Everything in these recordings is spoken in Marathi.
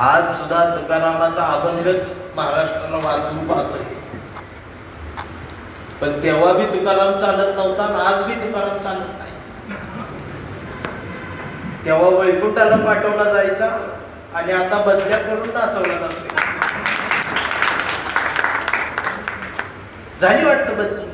आज सुद्धा तुकारामाचा अभंगच महाराष्ट्राला वाचून पाहतोय. पण तेव्हा बी तुकाराम चालत नव्हता आणि आज बी तुकाराम चालत नाही. तेव्हा वैकुंठाला पाठवला जायचा आणि आता बदल्या करून नाचवला जातो. झाली वाटतं बदली.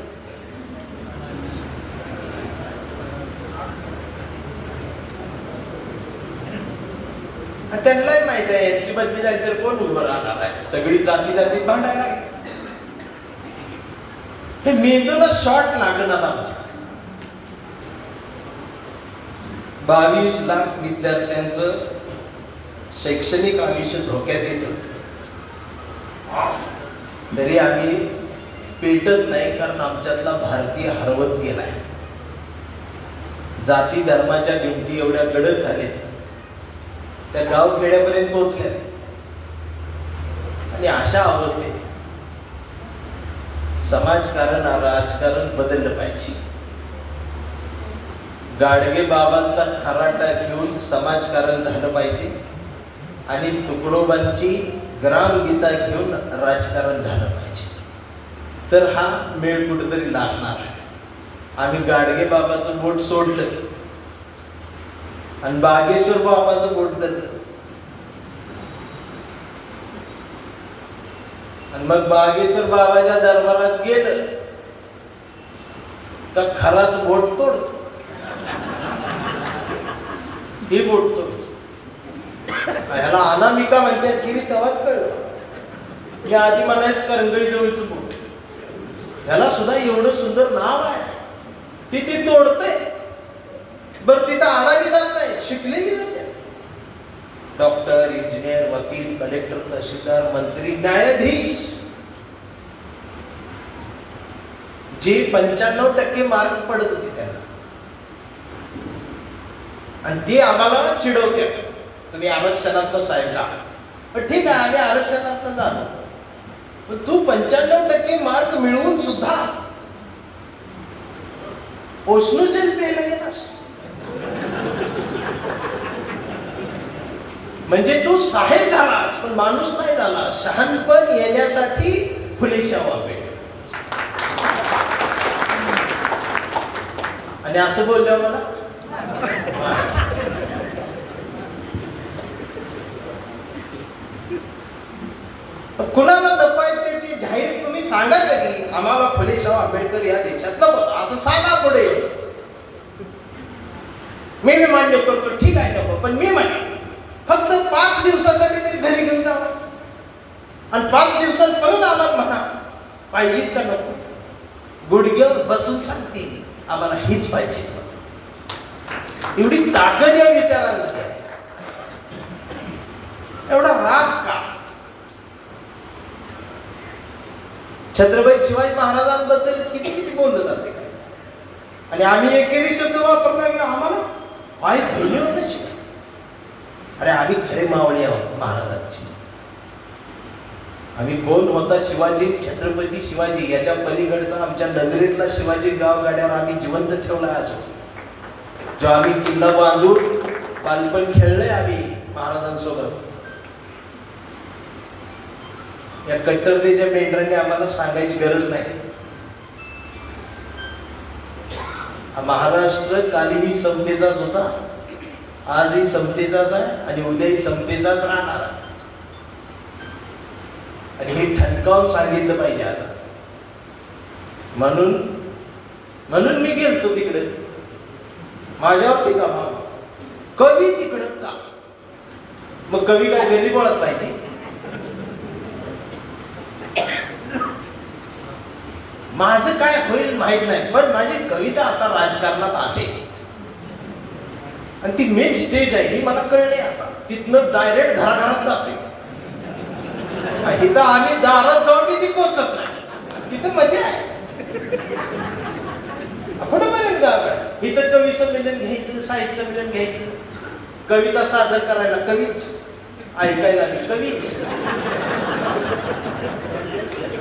त्यांनाही माहित आहे यांची बदली झाली तर कोण उभं राहणार आहे. सगळी जाती जाती भांडायला लागली. हे मेंदूला शॉर्ट लागणार आमच्या. 22 लाख विद्यार्थ्यांचं शैक्षणिक आयुष्य धोक्यात येतं तरी आम्ही पेटत नाही, कारण आमच्यातला भारतीय हरवत गेलाय. जाती धर्माच्या भिंती एवढ्या गडद झाल्यात, त्या गाव खेड्यापर्यंत पोहोचल्या. आणि अशा अवस्थेत समाजकारण राजकारण बदललं पाहिजे. गाडगे बाबांचा खराटा घेऊन समाजकारण झालं पाहिजे आणि तुकडोबांची ग्रामगीता घेऊन राजकारण झालं पाहिजे. तर हा मेळ कुठेतरी लागणार आहे. आम्ही गाडगे बाबाचं बोट सोडलं आणि बागेश्वर बाबाचं बोट धरलं आणि मग बागेश्वर बाबाच्या दरबारात गेलं तर खरात बोट तोडतो. ही बोट तोडतो. ह्याला अनामिका म्हणतात की तेव्हाच कळलं. या आधी म्हणायच करंगळी जवळचं बोट. ह्याला सुद्धा एवढं सुंदर नाव आहे. ती तोडतंय. बर तिथं आणावी जात नाही, शिकलेली जाते. डॉक्टर, इंजिनियर, वकील, कलेक्टर, तहसीलदार, मंत्री, न्यायाधीश जे 95% मार्क पडत होते त्यांना, आणि ते आम्हाला चिडवते. तुम्ही आरक्षणात साहेब का? पण ठीक आहे, आम्ही आरक्षणात झालो, पण तू 95% मार्क मिळवून सुद्धा ओशनूचेल प्यायला गेलास. म्हणजे तू साहेब झालास पण माणूस नाही झाला. शहाणपण येण्यासाठी फुलेशाह आंबेडकर. आणि असं बोलल्या मला कुणाला नपायचे ते जाहीर तुम्ही सांगा की आम्हाला फुलेशाह आंबेडकर या देशातला होता असं सांगा पुढे. मी मान्य करतो, ठीक आहे नको, पण मी म्हणा फक्त 5 दिवसासाठी तरी घरी घेऊन जावं आणि 5 दिवसात परत आम्हाला म्हणा पाहिजे का नको. गुडघ्यावर बसून सांगतील आम्हाला हीच पाहिजे. एवढी ताकद या विचारांना. एवढा राग का? छत्रपती शिवाजी महाराजांबद्दल किती किती बोललं जाते आणि आम्ही एकेरी शब्द वापरला की आम्हाला पाय धुण्यावर शिक. अरे आम्ही खरे मावळे आहोत महाराजांची. आम्ही कोण होता शिवाजी, छत्रपती शिवाजी याच्या पलीकडचा आमच्या नजरेतला शिवाजी गावगाड्यावर आम्ही जिवंत ठेवला अजून. जो आम्ही किल्ला बांधून बालपण खेळलंय आम्ही महाराजांसोबत. या कट्टरतेच्या मेंढरांनी आम्हाला सांगायची गरज नाही. हा महाराष्ट्र कालीही समतेचाच होता, आजही समतेचाच आहे आणि उद्याही समतेचाच राहणार. आणि हे ठणकावून सांगितलं पाहिजे आता. म्हणून मी गेलतो तिकडे. माझ्यावर टीका माग. कवी तिकडे का? मग कवी काय घरी बोलत पाहिजे? माझं काय होईल माहित नाही, पण माझी कविता आता राजकारणात असेल आणि ती मेन स्टेज आहे ही मला कळले आता. तिथनं डायरेक्ट घराघरात जाते. इथं आम्ही दारात जाऊन ती पोचत नाही. तिथं मजा आहे. कुठं पर्यंत गाव इथं कवी संमेलन घ्यायचं, साहित्य संमेलन घ्यायचं, कविता सादर करायला कवीच, ऐकायला कवीच.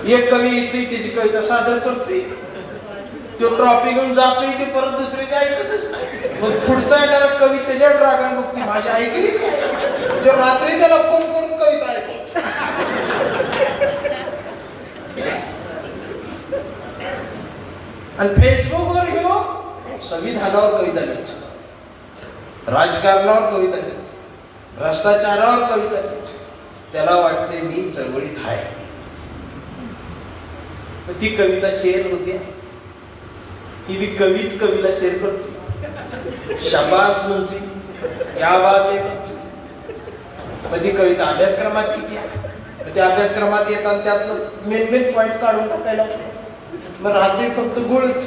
एक कवी येते त्याची कविता सादर करते, तो ट्रॉफी घेऊन जातोय, ते परत दुसऱ्याची ऐकतच नाही. मग पुढचा येणारा कवी त्याच्या ड्रागन बघते माझी ऐकली. तो रात्री त्याला फोन करून आणि फेसबुकवर घेऊ संविधानावर कविता लिहायची, राजकारणावर कविता लिहायची, भ्रष्टाचारावर कविता लिहायची. त्याला वाटते मी चळवळीत आहे. ती कविता शेअर होते, ती मी कवीच कवीला शेअर करतो, शाबास म्हणते, क्या बात आहे म्हणते. मग ती कविता अभ्यासक्रमात किती आहे, त्या अभ्यासक्रमात येतात त्यातलं मेन पॉइंट काढून टाकायला होते. मग राहते फक्त गुळच.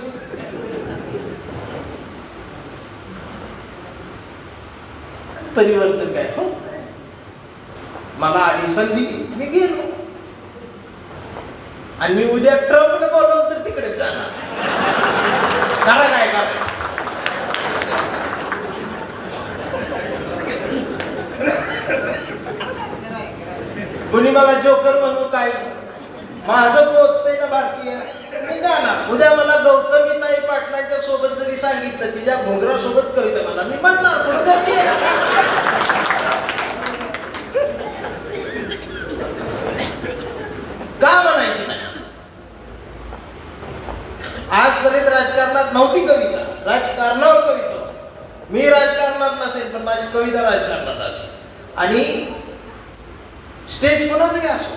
परिवर्तन काय होत नाही. मला आली संधी, मी गेलो. आणि मी उद्या ट्रम्पने बोलवलं तर तिकडे जाणार. त्याला काय करायचं. कुणी मला जोकर म्हणून काय, माझं पोचतंय ना भारतीय, मी जाणार. उद्या मला गौतमीताई पाटलांच्या सोबत जरी सांगितलं, तिच्या घोंगरा सोबत कविता मला, मी म्हणणार का म्हणायची नाही. आजपर्यंत राजकारणात नव्हती कविता, राजकारणावर कविता. मी राजकारणात नसेल पण माझी कविता राजकारणात असेल. आणि स्टेज कोणाचं बी असो,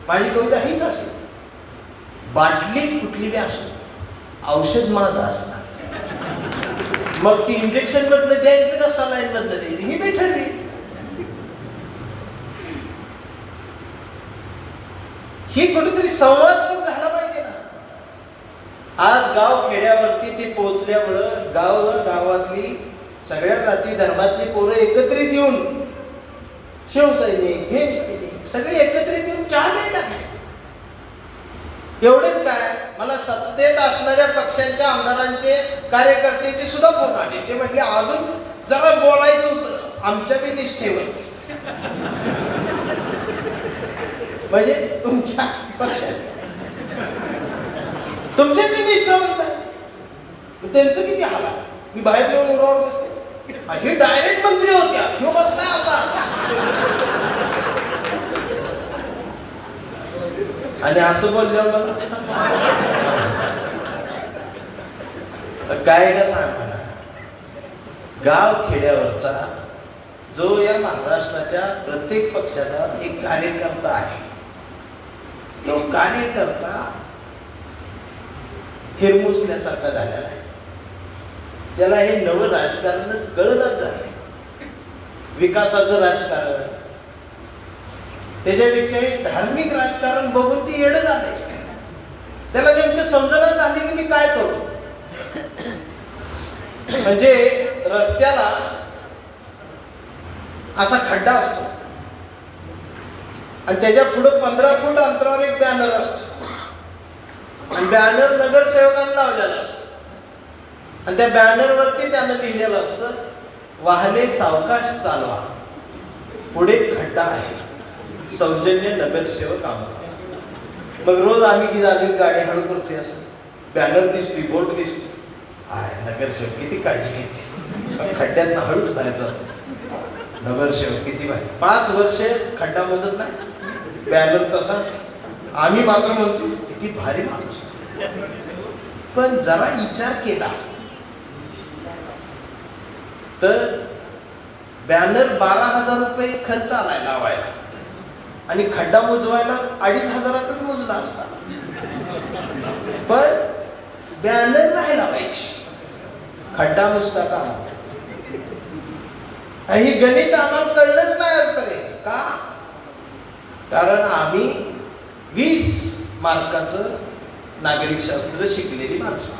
माझी कविता हीच असेल. बाटली कुठली बी असो, औषध माझं असणार. मग ती इंजेक्शन मधनं द्यायचं का सलाईन मधनं द्यायची ही मी ठरवी. ही कुठेतरी संवाद पण झाला पाहिजे ना. आज गाव खेड्यावरती ते पोहोचल्यामुळं गावातली सगळ्या जाती धर्मातली पोरं एकत्रित येऊन, शिवसैनिक भीमसैनिक सगळे एकत्रित येऊन चहा प्यायला लागले. एवढेच काय, मला सत्तेत असणाऱ्या पक्षांच्या आमदारांचे कार्यकर्त्याचे सुद्धा फोन आले. ते म्हटले अजून जरा बोलायचं होतं आमच्या बी निष्ठेवर. म्हणजे तुमच्या पक्षात तुमच्या बी निष्ठा म्हणतात. त्यांचं किती आला. मी बाहेर येऊन उरावर बसते, हे डायरेक्ट मंत्री होत्या, ह्यो बसला असा. आणि असं बोलल्यावर मला काय का सांग मला. गाव खेड्यावरचा जो या महाराष्ट्राच्या प्रत्येक पक्षाचा एक कार्यकर्ता आहे, तो कार्यकर्ता हिरमुसल्यासारखा झालेला आहे. त्याला हे नवं राजकारणच कळलंच झालंय. विकासाचं राजकारण, त्याच्यापेक्षाही धार्मिक राजकारण बघून ती येडं झालंय. त्याला नेमकं समजणं झाली की मी काय करू. म्हणजे रस्त्याला असा खड्डा असतो आणि त्याच्या पुढे 15 फूट अंतरावर एक बॅनर असतो आणि बॅनर नगरसेवकांना लावलेला असतो. आणि त्या बॅनरवरती त्यानं लिहिलेलं असतं, वाहने सावकाश चालवा, पुढे खड्डा आहे, सौजन्य नगरसेवक आम्हाला. मग रोज आम्ही गाडी हळू करतोय, असं बॅनर दिसते, बोट दिसते, नगरसेवक किती काळजी घेते, खड्ड्यात हळूच बाहेर जातो. नगरसेवक किती बाहेर, 5 वर्ष खड्डा मोजत नाही, बॅनर तसाच. आम्ही मात्र म्हणतो किती भारी माणूस. पण जरा विचार केला तर बॅनर 12,000 रुपये खर्च आलाय लावायला आणि खड्डा मोजवायला 2,500 मोजला असता. पण बॅनर नाही लावायची, खड्डा मोजता का. ही गणित आम्हाला कळलंच नाही आजपर्यंत. का? कारण आम्ही 20 मार्काचं नागरिक शास्त्र शिकलेली माणसं.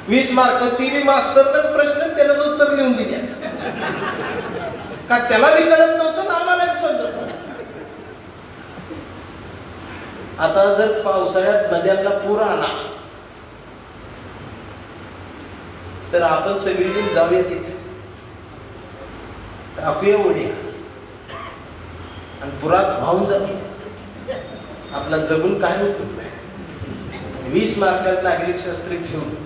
20 मार्क, ती मास्तरनच प्रश्न त्यालाच उत्तर लिहून दिल्या. का त्याला बी कळत नव्हतं ना आम्हाला समजत नव्हतं. आता जर पावसाळ्यात नद्यांना पूर आला तर आपण सगळीजण जाऊया तिथे, टाकूया उड्या आणि पुरात वाहून जाऊया. आपला जगून काय उपयोग नाही. 20 मार्कात नागरिक शास्त्र घेऊन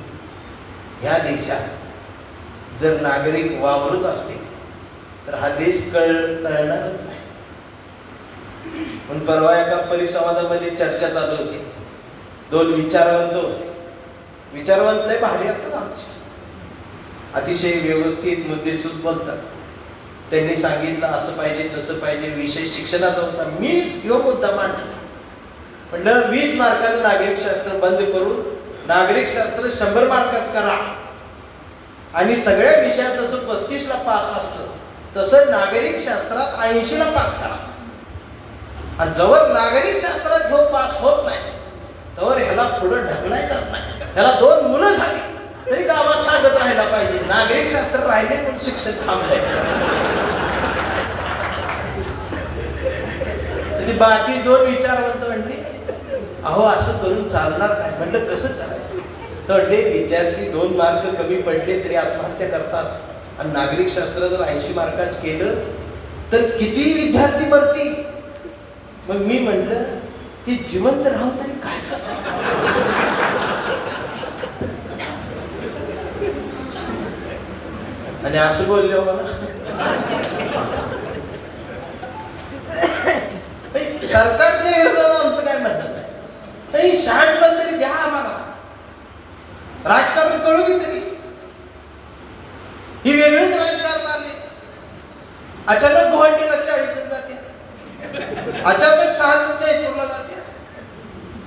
ह्या देशात जर नागरिक वावरत असतील तर हा देश कळणारच नाही. पण परवा एका परिसंवादामध्ये चर्चा चालू होती. 2 विचारवंत होते. विचारवंत लय भारी असतात आमचे, अतिशय व्यवस्थित मुद्देसूद बोलतात. त्यांनी सांगितलं असं पाहिजे तसं पाहिजे, विषय शिक्षणाचा होता. मी यो मुद्दा मांडला. म्हणलं 20 मार्काचं नागरिक शास्त्र बंद करून नागरिक शास्त्र 100 मार्काचं करा आणि सगळ्या विषयात जसं 35ला पास असतं तसं नागरिक शास्त्रात 80ला पास करा. आणि जवळ नागरिक शास्त्रात जो पास होत नाही तवर ह्याला पुढे ढकलायचं नाही. ह्याला 2 मुलं झाली तरी गावात सांगत राहायला पाहिजे नागरिक शास्त्र राहिले पण शिक्षण थांबलंय. बाकी 2 विचारवंत म्हणले अहो असं करून चालणार नाही. म्हणलं कसं चालायचं? तर म्हणले विद्यार्थी 2 मार्क कमी पडले तरी आत्महत्या करतात आणि नागरिक शास्त्र जर 80 मार्काच केलं तर किती विद्यार्थी मरतील? मग मी म्हटलं ती जिवंत राहून तरी काय करतात? आणि असं बोलले मला सरकारच्या विरोधात आमचं काय म्हणणं नाही. शहाणपण तरी द्या आम्हाला, राजकारण कळू दे तरी. ही वेगळीच राजकारण आले. अचानक गुवाहाटीला 40 जण जाते, अचानक 6 जण जयपूरला जाते.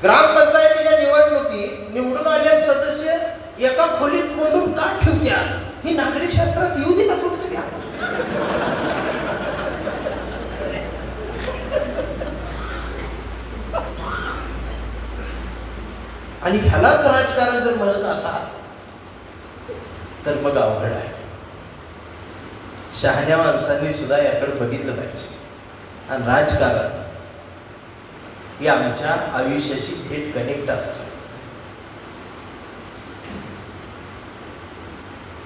ग्रामपंचायतीच्या निवडणुकीत निवडून आलेले सदस्य एका खोलीत कोंडून का ठेवत्या? ही नागरिक शास्त्रात येऊ दे ना कुठेतरी. आणि ह्यालाच राजकारण जर म्हणत असाल तर मग अवघड आहे. शहाण्या माणसांनी सुद्धा याकडे बघितलं पाहिजे. आणि राजकारण ही आमच्या आयुष्याशी थेट कनेक्ट असतात.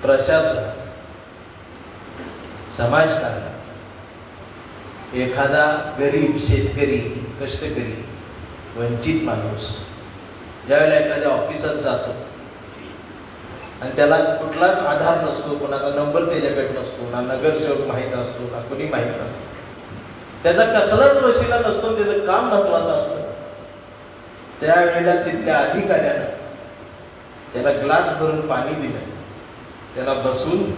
प्रशासन, समाजकारण, एखादा गरीब शेतकरी, कष्टकरी, वंचित माणूस ज्यावेळेला एखाद्या ऑफिसात जातो आणि त्याला कुठलाच आधार नसतो, कोणाचा नंबर त्याच्याकडे नसतो, ना नगरसेवक माहीत असतो ना कोणी माहीत असतो, त्याचा कसलाच वशिला नसतो, त्याचं काम महत्वाचं असतं, त्यावेळेला तिथल्या अधिकाऱ्यानं त्याला ग्लास भरून पाणी दिलं, त्याला बसून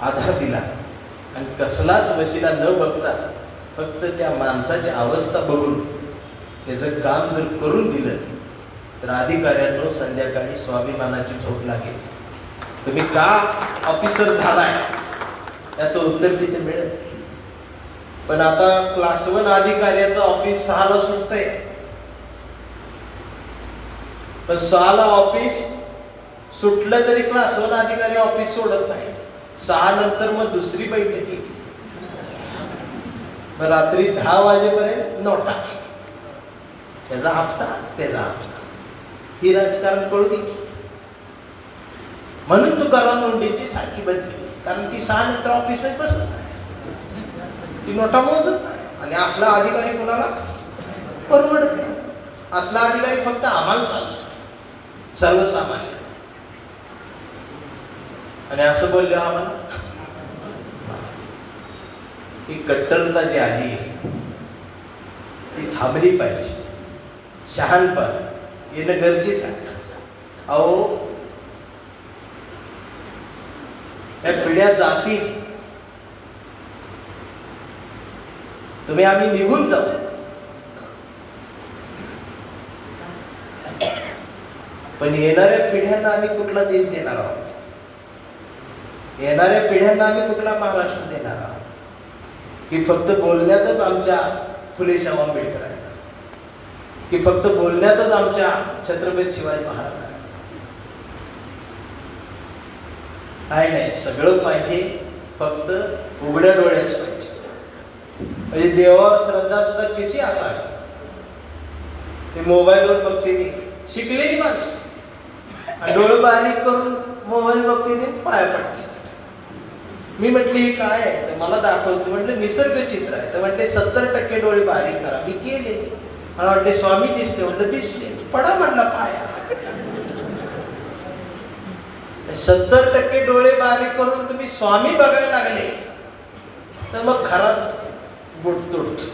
आधार दिला आणि कसलाच वशिला न बघता फक्त त्या माणसाची अवस्था बघून त्याचं काम जर करून दिलं तर अधिकाऱ्यांनो संध्याकाळी स्वाभिमानाची झोप लागेल. तुम्ही का ऑफिसर झालाय त्याचं उत्तर तिथे मिळेल. पण आता क्लास 1 अधिकाऱ्याचं ऑफिस 6ला सुटतंय, पण 6ला ऑफिस सुटलं तरी क्लास 1 अधिकारी ऑफिस सोडत नाही. 6 नंतर मग दुसरी बैठक येते, मग रात्री 10 वाजेपर्यंत नोटा, त्याचा हप्ता त्याचा हप्ता. ही राजकारण कळू दे. म्हणून तुकाराम मुंडेंची सारखी बदली, कारण ती 6 नंतर ऑफिस मध्ये बसत नाही, ती नोटा मोजत नाही. आणि असला अधिकारी कोणाला परवडत नाही. असला अधिकारी फक्त आम्हाला चालतो, सर्वसामान्य. आणि असं बोलले आम्हाला ही कट्टरता जी आली ती थांबली पाहिजे. शहाणपण येणं गरजेचं आहे. अहो या पिढ्या जातील, तुम्ही आम्ही निघून जाऊ, पण येणाऱ्या पिढ्यांना आम्ही कुठला देश देणार आहोत? येणाऱ्या पिढ्यांना आम्ही कुठला महाराष्ट्र देणार आहोत? की फक्त बोलण्यातच आमच्या फुले शाहू आंबेडकर आहेत, की फक्त बोलण्यातच आमच्या छत्रपती शिवाजी महाराज आहेत? काय नाही, सगळं पाहिजे, फक्त उघड्या डोळ्याच पाहिजे. म्हणजे देवावर श्रद्धा सुद्धा कशी असावी? ते मोबाईलवर बघते ती शिकलेली माणसं आणि डोळे बारीक करून मोबाईल बघते ते पाया पडते. मी म्हटली ही काय आहे? तर मला दाखवतो. म्हटलं निसर्ग चित्र आहे. तर म्हणते 70% डोळे बारीक करा. मी केले. मला वाटते स्वामी दिसते. म्हटलं दिसले. पडा म्हटला पाया. 70% डोळे बारीक करून तुम्ही स्वामी बघायला लागले तर मग खरा बोट तोडतो.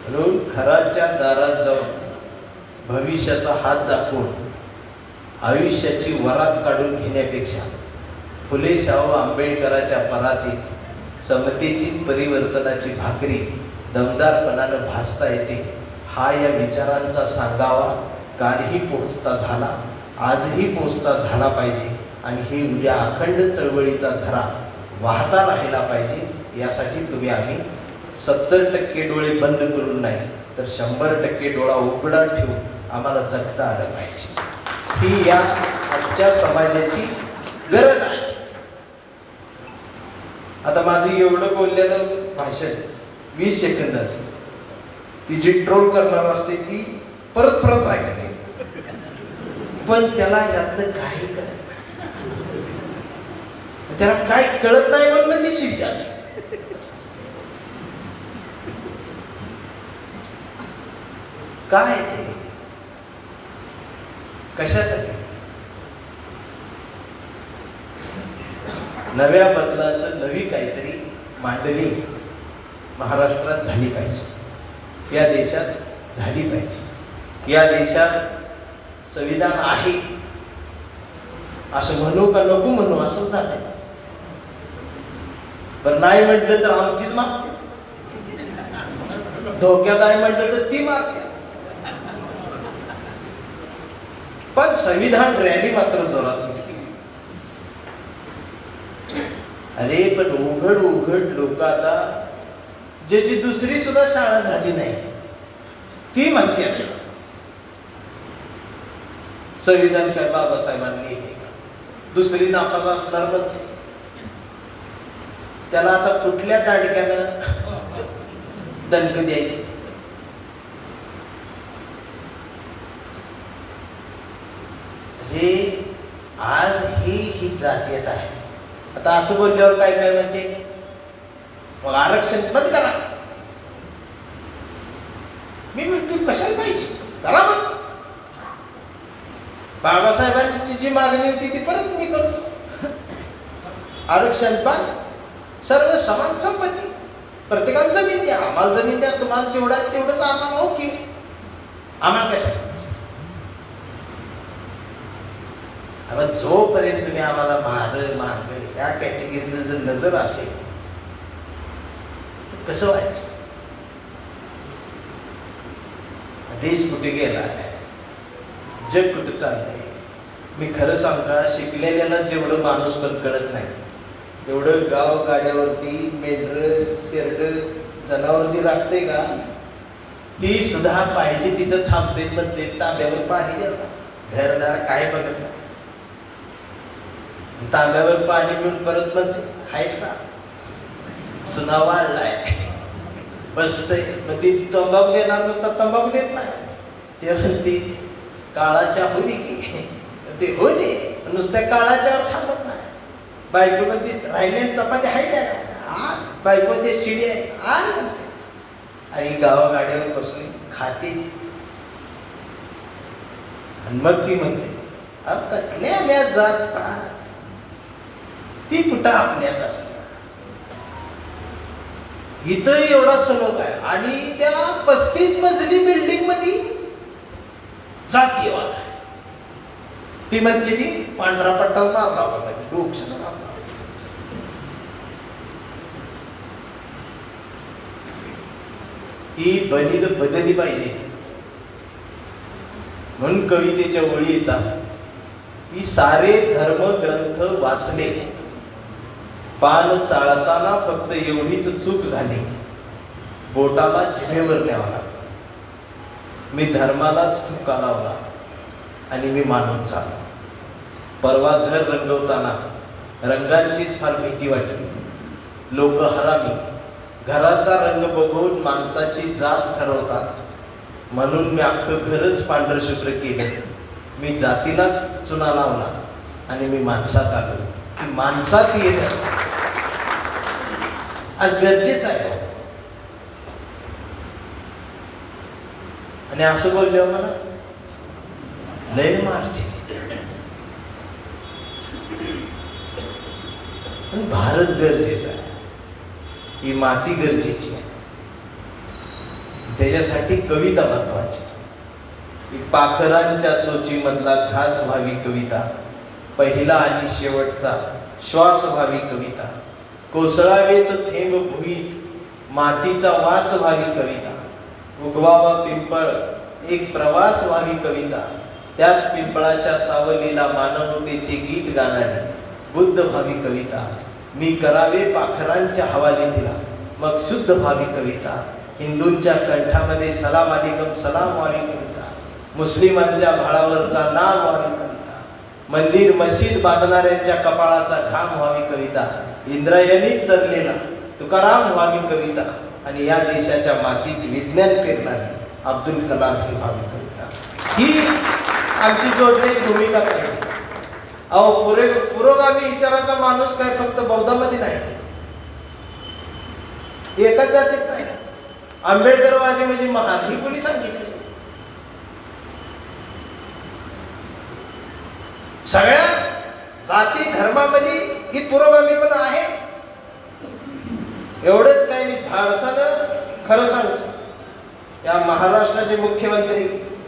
म्हणून खराच्या दारात जाऊन भविष्याचा हात दाखवून आयुष्याची वरात काढून घेण्यापेक्षा फुले शाहू आंबेडकराच्या परातीत समतेची परिवर्तनाची भाकरी दमदारपणानं भासता येते, हा या विचारांचा सांगावा कालही पोहोचता झाला, आजही पोहोचता झाला पाहिजे आणि ही उद्या अखंड चळवळीचा धरा वाहता राहिला पाहिजे। यासाठी तुम्ही आम्ही 70% डोळे बंद करून नाही तर 100% डोळा उघडा ठेवून आम्हाला जगता आलं पाहिजे, ही या आजच्या समाजाची गरज आहे। आता माझं एवढं बोललेलं भाषण 20 सेकंदाचं, ती जी ट्रोल करणार असते ती परत परत ऐकते, पण त्याला यातलं काही कळत नाही, त्याला काय कळत नाही म्हणून ती शिकतात। काय ते कशासाठी? नव्या बदलाचं नवी काहीतरी मांडणी महाराष्ट्रात झाली पाहिजे, या देशात झाली पाहिजे। या देशात संविधान आहे असं म्हणू का नको म्हणू असं झालंय, पण नाही म्हटलं तर आमचीच मागते, धोक्यात आहे म्हटलं तर ती मागते, पण संविधान रॅली मात्र जोरात नाही। अरे पण उघड उघड लोक आता ज्याची दुसरी सुद्धा शाळा झाली नाही ती म्हणते संविधान काय बाबासाहेबांनी दुसरी नापास असणार म्हणते, त्याला आता कुठल्या दाडक्यानं दंड द्यायची? म्हणजे आज ही जातीयत आहे। आता असं बोलल्यावर काय काय म्हणते, मग आरक्षण बंद करा। मी म्हणतो कशाला पाहिजे, करा बंद। बाबासाहेबांची जी मागणी होती ती परत मी करतो, आरक्षण बंद, सर्व समान संपत्ती, प्रत्येकाला जमीन द्या, आम्हाला जमीन द्या, तुम्हाला जेवढं आहे तेवढंच आम्हाला ओके, आम्हाला कशा? जोपर्यंत तुम्ही आम्हाला माग या कॅटेगरीने जर नजर असेल कसं व्हायचं? देश कुठे गेला, जग कुठे चाललंय? मी खरं सांगा, शिकलेल्याला जेवढं माणूस पण कळत नाही तेवढं गाव गाड्यावरती मेंढर शेरड जनावर जी राखते का ती सुद्धा पाहिजे तिथं थांबते, पण ते तांब्यावर पाणी द्यावं, घरदार काय बघत नाही, तांब्यावर पाणी पिऊन परत म्हणते आहेत का चुना वाढलाय बसतय, मग ती तंबाखू देणार नुसता तंबाखू देत नाही, ते म्हणते काळाच्या होती की ते हो दे, नुसत्या काळाच्यावर थांबत नाही। बायको मध्ये राहिले चपाती आहे त्या बायको ते शिडी आहे आणि गावागाड्यावर बसून खाते, आणि मग ती म्हणते कटल्या जात का ती कुठं आपल्यात असते। इथं एवढा सलोख आहे आणि त्या 35 मजली बिल्डिंग मध्ये जातीयवाद आहे। ती म्हणते ती पांढरा पट्टा मारला होता डोक्याला, ही बनीद बदलली पाहिजे म्हणून कवितेच्या ओळी येतात की सारे धर्म ग्रंथ वाचले, पान चाळताना फक्त एवढीच चूक झाली, बोटाला जिभेवर न्यावा लागला, मी धर्मालाच धक्का लावला आणि मी मानून चाललो। परवा घर रंगवताना रंगांचीच फार भीती वाटली, लोक हरामी, घराचा रंग बघून माणसाची जात ठरवतात, म्हणून मी अख्खं घरच पांढरशुभ्र केलं, मी जातीलाच चुना लावला आणि मी माणसात आलो, की माणसात येणं आज गरजेचं आहे। आणि असं बोलल्यावर मला लय मारते, पण भारत गरजेचा आहे, ही माती गरजेची आहे, त्याच्यासाठी कविता महत्वाची, पाखरांच्या चोची मधला घास व्हावी कविता, पहिला आणि शेवटचा श्वास व्हावी कविता, कोसळावेत थेंब भुईत मातीचा वास व्हावी कविता, उगवावा पिंपळ एक प्रवास व्हावी कविता, त्याच पिंपळाच्या सावलीला मानवतेचे गीत गाणारी बुद्ध व्हावी कविता, मी करावे पाखरांच्या हवाली तिला मग शुद्ध व्हावी कविता, हिंदूंच्या कंठामध्ये सलाम अलिकम सलाम व्हावी कविता, मुस्लिमांच्या भाळावरचा नाम व्हावी कविता, मंदिर मशीद बांधणाऱ्यांच्या कपाळाचा घाम व्हावी कविता, इंद्रायणीत तरलेला तुकाराम व्हावी कविता, आणि या देशाच्या मातीत विज्ञान पेरणारी अब्दुल कलाम ही व्हावी कविता. ही आमची जोडलेली भूमिका पाहिजे. अहो पुरोगामी विचाराचा माणूस काय फक्त बौद्धामध्ये नाही, एकाच जातीत नाही. आंबेडकरवादी म्हणजे महान, ही कोणी सांगितलं? सगळ्या जाती धर्मामध्ये ही पुरोगामी पण आहे. एवढंच काय मी धाडसानं खरं सांगतो, या महाराष्ट्राचे मुख्यमंत्री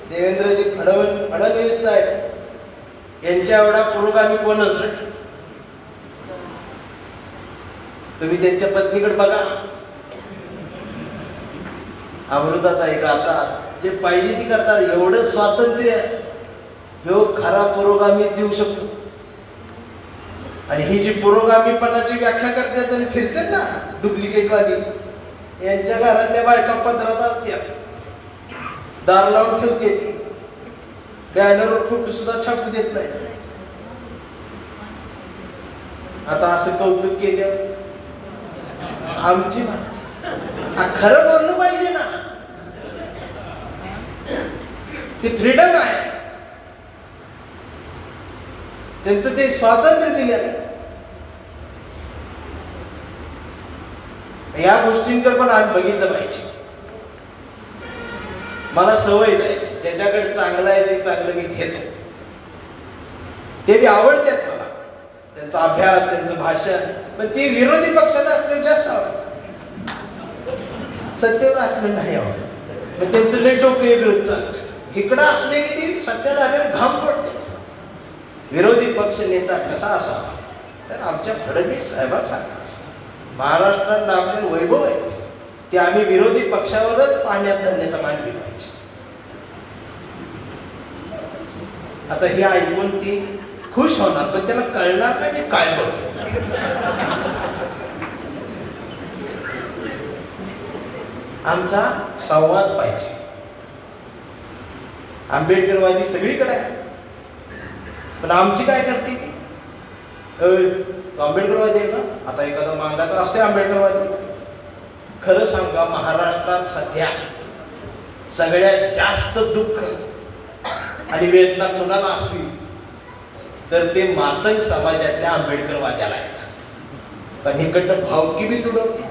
देवेंद्रजी फडणवीस साहेब यांच्या एवढा पुरोगामी कोणच नाही. तुम्ही त्यांच्या पत्नीकडे बघा, अमृतात आहे का, आता जे पाहिजे ती करतात. एवढं स्वातंत्र्य ह्यो खरा पुरोगामीच देऊ शकतो. आणि ही जी पुरोगामीपणाची व्याख्या करतात आणि फिरतात ना डुप्लिकेट वाली, यांच्या घरातल्या बायका पदरात असत्या, दार लावून ठेवते, बॅनरवर फोटो सुद्धा छापू देत नाही. आता असं कौतुक केलं आमची, खरं बोललं पाहिजे ना, ते फ्रीडम आहे, त्यांचं ते स्वातंत्र्य दिलेलं. या गोष्टींकडे पण आम्ही बघितलं पाहिजे. मला सवय नाही, ज्याच्याकडे चांगलं आहे ते चांगलं मी घेतो, ते बी आवडतात मला, त्यांचा अभ्यास त्यांचं भाषण. पण ते विरोधी पक्षाचं असल्यावर जास्त आवडतं, सत्तेवर असलं नाही आवडत. पण त्यांचं लय डोकं वेगळंच चालतं. इकडं असले की ती सत्तेत आल्यावर घाम पडते. विरोधी पक्ष नेता कसा असावा, तर आमच्या फडणवीस साहेबांसारखा महाराष्ट्रात आपल्याला वैभव आहे, ते आम्ही विरोधी पक्षावरच पाहण्यात धन्यता मांडली पाहिजे. आता हे ऐकून ती खुश होणार, पण त्याला कळणार नाही की काय बघतो. आमचा संवाद पाहिजे. आंबेडकरवादी सगळीकडे आहे, पण आमची काय करते ती, आंबेडकरवादी आहे का, आता एखादा मांगाचा असते आंबेडकरवादी. खरं सांगा, महाराष्ट्रात सध्या सगळ्यात जास्त दुःख आणि वेदना कोणाला असतील तर ते मातंग समाजातल्या आंबेडकरवाद्याला आहेत. पण इकडनं भावकी बी तुडवते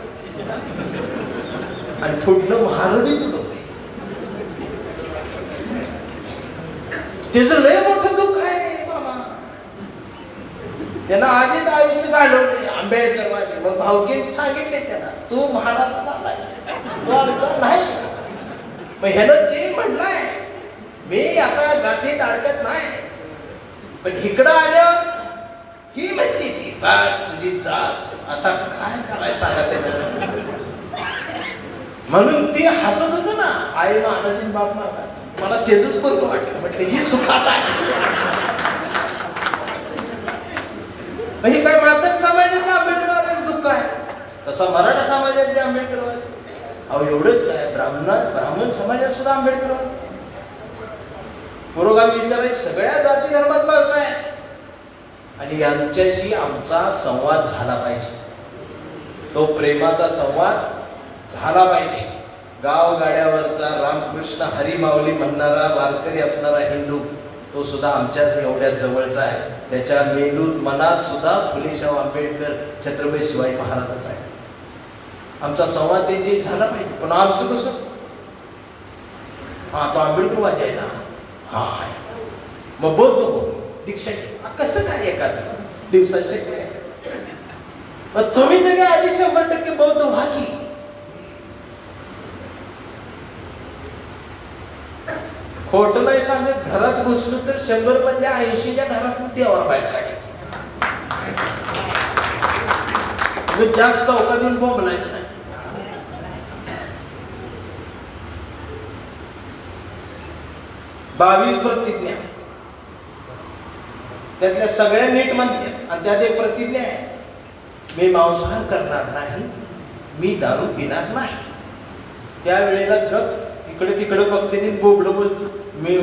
आणि पुढनं महार बी तुडवते. त्याचं लय मोठं दुःख आहे बाबा. त्यांना आधीच आयुष्य घालवले आंबेडकरवादी, मग भावकीने सांगितले त्याला, तू महाराजा झालाय, तू आमचा नाही. मग ह्यानं ते म्हणलंय, मी आता जातीत अडकत नाही. पण इकडं आल्यावर ही म्हणते ती तुझी जात, आता काय करायचं सांगा त्याचं. म्हणून ती हसत होत ना, आई महाराजी बाप मागा, मला तेच बरोबर वाटलं. म्हटलं ही सुखात आहे. हे काय मातक समाजातल्या आंबेडकरवाद्याचं दुःख आहे, तसा मराठा समाजातले आंबेडकरवादी. अहो एवढंच काय, ब्राह्मण समाजात सुद्धा आंबेडकरवादी. पुरोगामी विचारायची सगळ्या जाती धर्मात माणसं आहे, आणि यांच्याशी आमचा संवाद झाला पाहिजे. तो प्रेमाचा संवाद झाला पाहिजे. गाव गाड्यावरचा रामकृष्ण हरी माऊली म्हणणारा वारकरी असणारा हिंदू, तो सुद्धा आमच्याच एवढ्या जवळचा आहे. त्याच्या मेंदूत मनात सुद्धा फुलेशाह आंबेडकर छत्रपती शिवाजी महाराजांचा आहे. आमचा संवाद त्यांची झाला पाहिजे. पण आमचं कसं, हा तो आंबेडकरवादी आहे ना, हा आहे, मग बोलतो दीक्षा कसं काय एका दिवसात शक्य आहे. मग तुम्ही तरी आधी 100% बौद्ध व्हा की. खोटं नाही सांगत, घरात घुसलो तर 100 मधल्या 80च्या घरात देवा बाहेर काढे. जास्त चौकातून बोंबलायचं नाही. बावीस प्रतिज्ञा, त्यातल्या सगळ्या नीट म्हणते. आणि त्यात एक प्रतिज्ञा आहे, मी मांसाहार करणार नाही, मी दारू पिणार नाही. त्यावेळेला गप इकडे तिकडे बघते, बोबडं बोलतो मी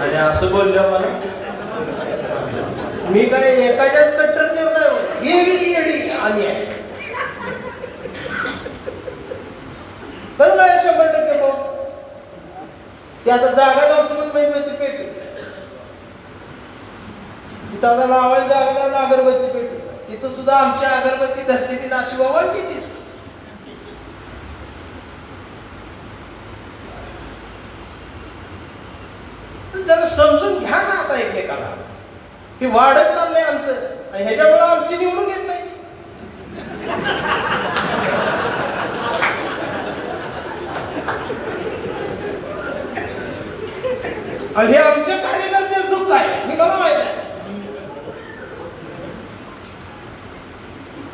आणि असं बोललं मला, मी काय एकाच्याच कट्टर नाही, येडी आणि आहे कळलं काय 100% भाऊ. ते आता जागा लावतो म्हणून पेट तिथं आता लावायला जागा लावून अगरबत्ती पेट, तिथं सुद्धा आमच्या अगरबत्ती धरती ती नाशी वावण कितीच. जरा समजून घ्या ना आता एकमेकाला, की वाढत चाललंय आमचं आणि ह्याच्यामुळे आमची निवडून येत नाही. आणि हे आमच्या कार्यकर्ते दुःख आहे, मी मला माहित आहे.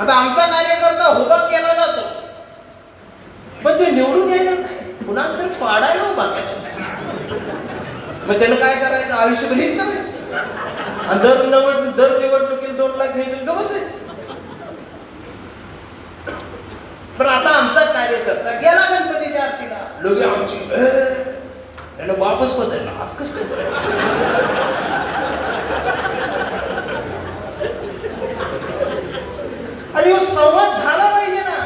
आता आमचा कार्यकर्ता उभा केला जातो, पण ते निवडून यायला नाही, पुन्हा तर पाडायला उभा केला. मग त्याला काय करायचं, आयुष्यभर हेच करायचं. आणि दर निवडणुकीला 2 लाख घ्यायचं का बसायचं. पण आता आमचा कार्यकर्ता गेला गणपतीच्या आरतीला, लोक आमची त्यानं वापस बदलला, आज कसं काय. अरे संवाद झाला पाहिजे ना.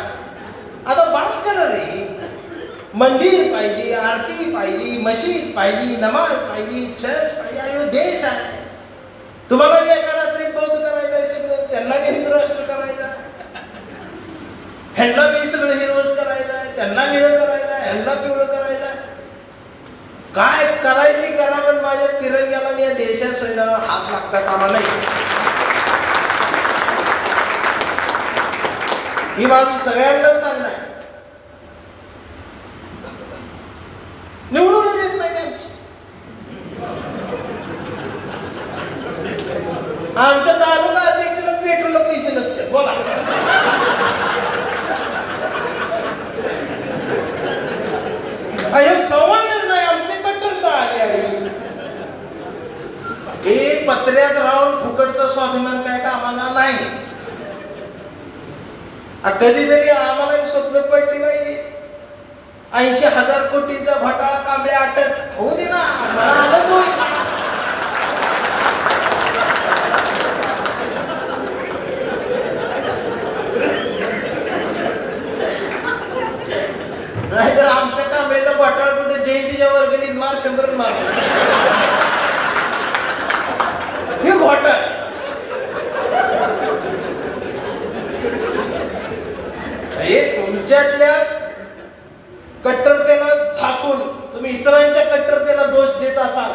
आता बास करा रे, मंदिर पाहिजे, आरती पाहिजे, मशीद पाहिजे, नमाज पाहिजे, चर्च पाहिजे. अरे देश आहे. तुम्हाला बी एका रात्री बौद्ध करायचं सगळं, त्यांना बी हिंदू राष्ट्र करायचा, ह्यांना बी सगळं हिरवस करायचा, त्यांना निळं करायचा, ह्यांना पिवळं करायचा. काय करायची करा, पण माझ्या तिरंग्याला या देशासह हात लागता कामा नाही. ही माझं सगळ्यांनाच सांगणं आहे. निवडूनच येत नाही आमची. आमच्या तालुका अध्यक्षाला पेट्रोलला पैसे नसते. बोला अरे संवादच नाही, आमचे कट्टरता आले. हे पत्र्यात राहून फुकटचा स्वाभिमान काय कामाला नाही. कधीतरी आम्हाला स्वप्न पडली पाहिजे, 80,000 कोटींचा घोटाळा कांबळे अटक होऊ दे ना, मला आनंद होईल. नाहीतर आमच्या कांबळेचा घोटाळा कुठे जयंतीच्या वर्गणीत मार 100 मार. हे घोटाळा हे तुमच्यातल्या कट्टरतेला झाकून तुम्ही इतरांच्या कट्टरतेला दोष देत असाल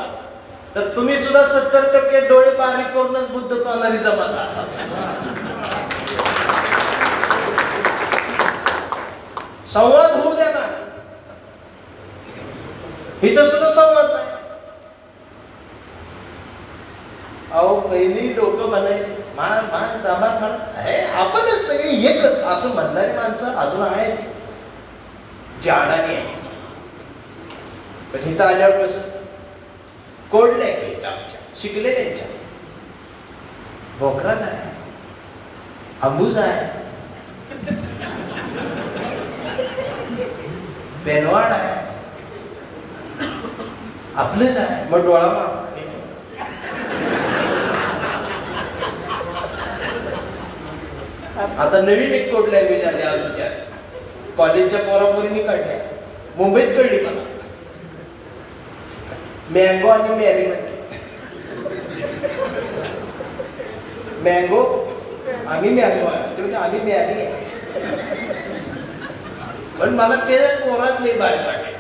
तर तुम्ही सुद्धा 70% डोळे बारीक करूनच बुद्ध पाहणारी जमात आहात. संवाद होऊ द्या ना. इथं सुद्धा संवाद नाही. अहो पहिली लोक म्हणायची मान मान जमात म्हणत आहे, आपणच सगळी एकच असं म्हणणारी माणसं अजून आहेत, जाडाने आहे. पण इथं आल्यावर कसं कोडलंय शिकलेल्यांच्या भोकराच आहे, अंबूज आहे, बेनवाड आहे, आपलंच आहे. मग डोळा मार. आता नवीन एक कोड लँग्वेज आली अजूनच्या कॉलेजच्या पोरापोरींनी काढल्या, मुंबईत कळली मला. मँगो आणि मॅरी म्हणते. मँगो आम्ही मँगो आहे, ते आम्ही मॅरी आहे. पण मला ते पोरात लई बाहेर काढले.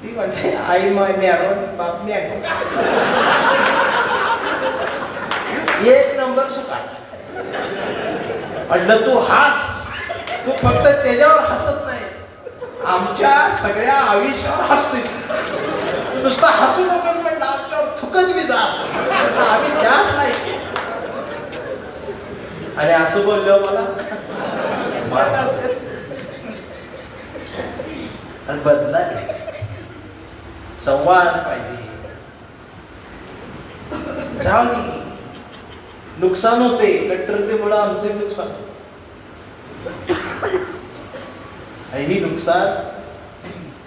ती म्हणते आई माय मॅरो बाप मँगो. एक नंबर सुका. म्हटलं तू हास, तू फक्त त्याच्यावर हसत नाहीस, आमच्या सगळ्या आयुष्यावर हसतोस. तू नुसता हसू नकोस म्हटलं, आमच्यावर थुकच बी जा, आम्ही त्याच नाही. आणि असं बोललो मला बदला संवाद पाहिजे. जाऊ दे, नुकसान होते, कट्टरतेमुळे आमचे नुकसान, आणि ही नुकसान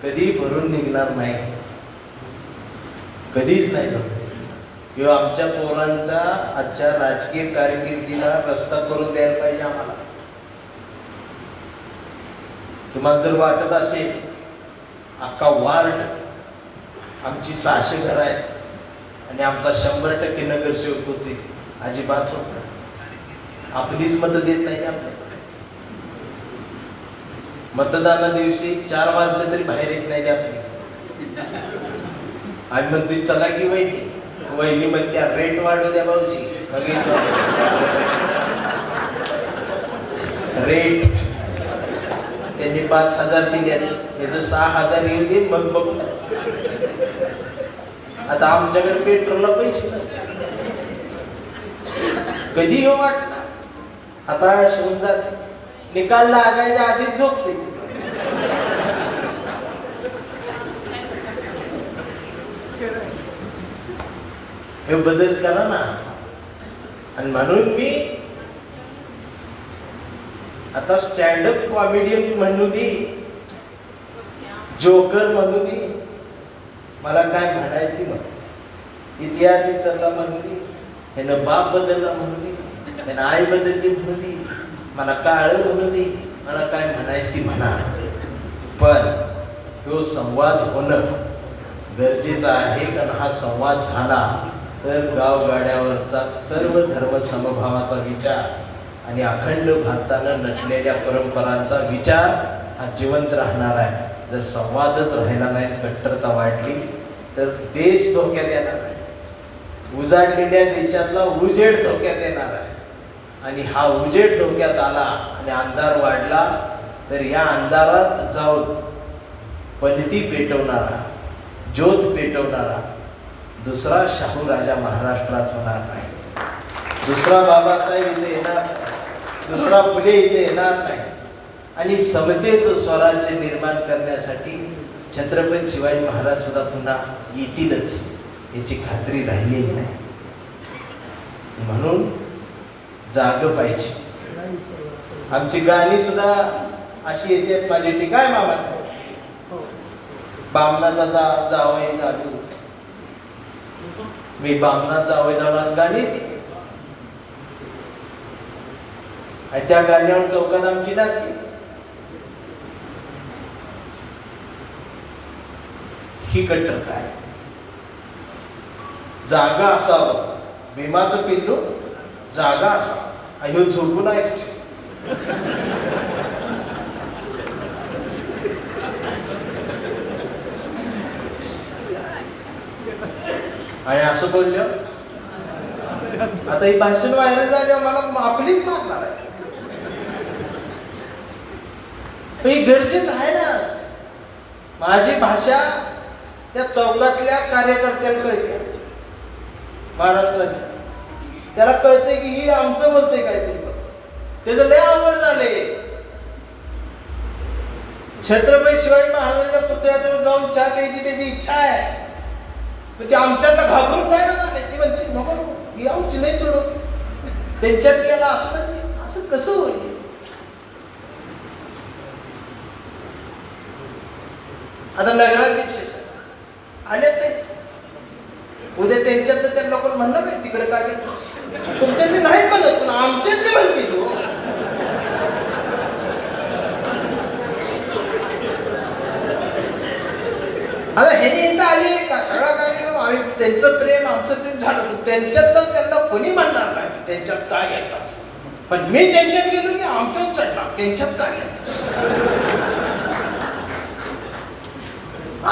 कधी भरून निघणार नाही, कधीच नाही. किंवा आमच्या पोरांचा आजच्या राजकीय कारकिर्दीला रस्ता करून द्यायला पाहिजे आम्हाला. तुम्हाला जर वाटत असेल अख्खा वार्ड आमची 600 घरं आहेत आणि आमचा 100% नगरसेवक होते, अजिबात होत नाही. आपलीच मत देत नाही आपल्याला. मतदाना दिवशी 4 वाजले तरी बाहेर येत नाही आपली. आणि म्हणते चला की वहिनी, वहिनी म्हणते रेट वाढू द्या भाऊजी, रेट त्यांनी 5,000 दिले, त्याचं 6,000 येऊ दे, मग बघू. आता आमच्याकडे पेट्रोलला पैसे नसतात, कधी हो वाटणार. आता शिवून जाते, निकाल लागायच्या आधीच झोपते. हे बदल करा ना. आणि म्हणून मी आता स्टँडअप कॉमेडियन म्हणू दे, जोकर म्हणू दे, मला काय म्हणायची म्हण, इतिहास विसरला म्हणू दे, त्यानं बाप बदलला म्हणू दे, त्यानं आई बदलली म्हणू दे, मला काळ म्हणू दे, मला काय म्हणायची ती म्हणा. पण तो संवाद होणं गरजेचं आहे. कारण हा संवाद झाला तर गावगाड्यावरचा सर्व धर्म समभावाचा विचार आणि अखंड भारतानं नटलेल्या परंपरांचा विचार हा जिवंत राहणार आहे. जर संवादच राहिला नाही, कट्टरता वाढली तर देश धोक्यात येणार आहे. उजाडलेल्या देशातला उजेड धोक्यात येणार आहे. आणि हा उजेड धोक्यात आला आणि अंधार वाढला तर या अंधारात जाऊन पणती पेटवणारा, ज्योत पेटवणारा दुसरा शाहू राजा महाराष्ट्रात होणार नाही. दुसरा बाबासाहेब इथे येणार नाही, दुसरा फुले इथे येणार नाही. आणि समतेचं स्वराज्य निर्माण करण्यासाठी छत्रपती शिवाजी महाराज सुद्धा पुन्हा येतीलच याची खात्री राहिलेली नाही. म्हणून जाग पाहिजे. आमची गाणी सुद्धा अशी येते, माझी टीका आहे मामा, बामणाचा जावई जादू, मी बामणाचा जावई जाऊन गाणी येते. त्या गाण्यावर चौकात आमची नाचते. ही कट्टर काय जागा असावं, भीमाचं पिल्लू जागा असावं, अयो झोपून आहे. आणि असं बोललं आता ही भाषण व्हायरल झाल्यावर मला आपलीच मारणार आहे. हे गरजेचं आहे ना. माझी भाषा त्या चौकातल्या कार्यकर्त्याला कळते, महाराष्ट्रात त्याला कळते की ही आमचं बोलते काय ते. त्याचं लय आवड झाले. छत्रपती शिवाजी महाराजांच्या पुतळ्याजवळ जाऊन चहा प्यायची त्याची इच्छा आहे. ते आमच्यातला घाबरून जायला झाले. ती म्हणते नको ही आमची नाही तोडून त्यांच्यात गेला असं कसं होईल. आता नगराध्यक्ष आले नाही, उद्या त्यांच्यातलं त्या लोक म्हणणार नाही तिकडे काय तुमच्यातले नाही म्हणत, पण आमच्यातले म्हणतील. आता हे नेता आले का सगळा कार्यक्रम आम्ही त्यांचं प्रेम आमचं प्रेम झालं, त्यांच्यातलं त्यांना कोणी म्हणणार नाही त्यांच्यात काय घेतात. पण मी त्यांच्यात गेलो की आमच्यात चढला, त्यांच्यात काय घेतात.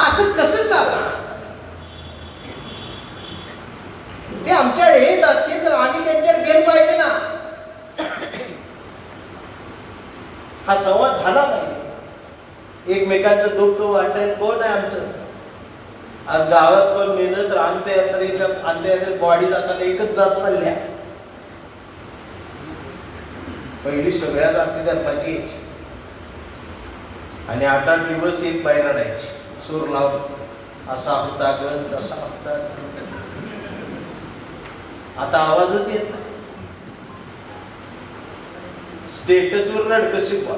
असं कसं चालणार. ते आमच्या येत असतील तर आम्ही त्यांच्यात गेलो पाहिजे ना. हा संवाद झाला पाहिजे. एकमेकांचं दुःख वाटेल कोण आहे आमचं. आज गावात पण मेलं तर अंत्ययात्रेत बॉडी जाताना एकच जात चालल्या. पहिली सगळ्या जाती धर्माची यायची आणि 8-8 दिवस एक बाई रडायची सूर लावून, असा होता गंज असा होता. आता आवाजच येत नाही. स्टेटसवर रडकं शिकवा,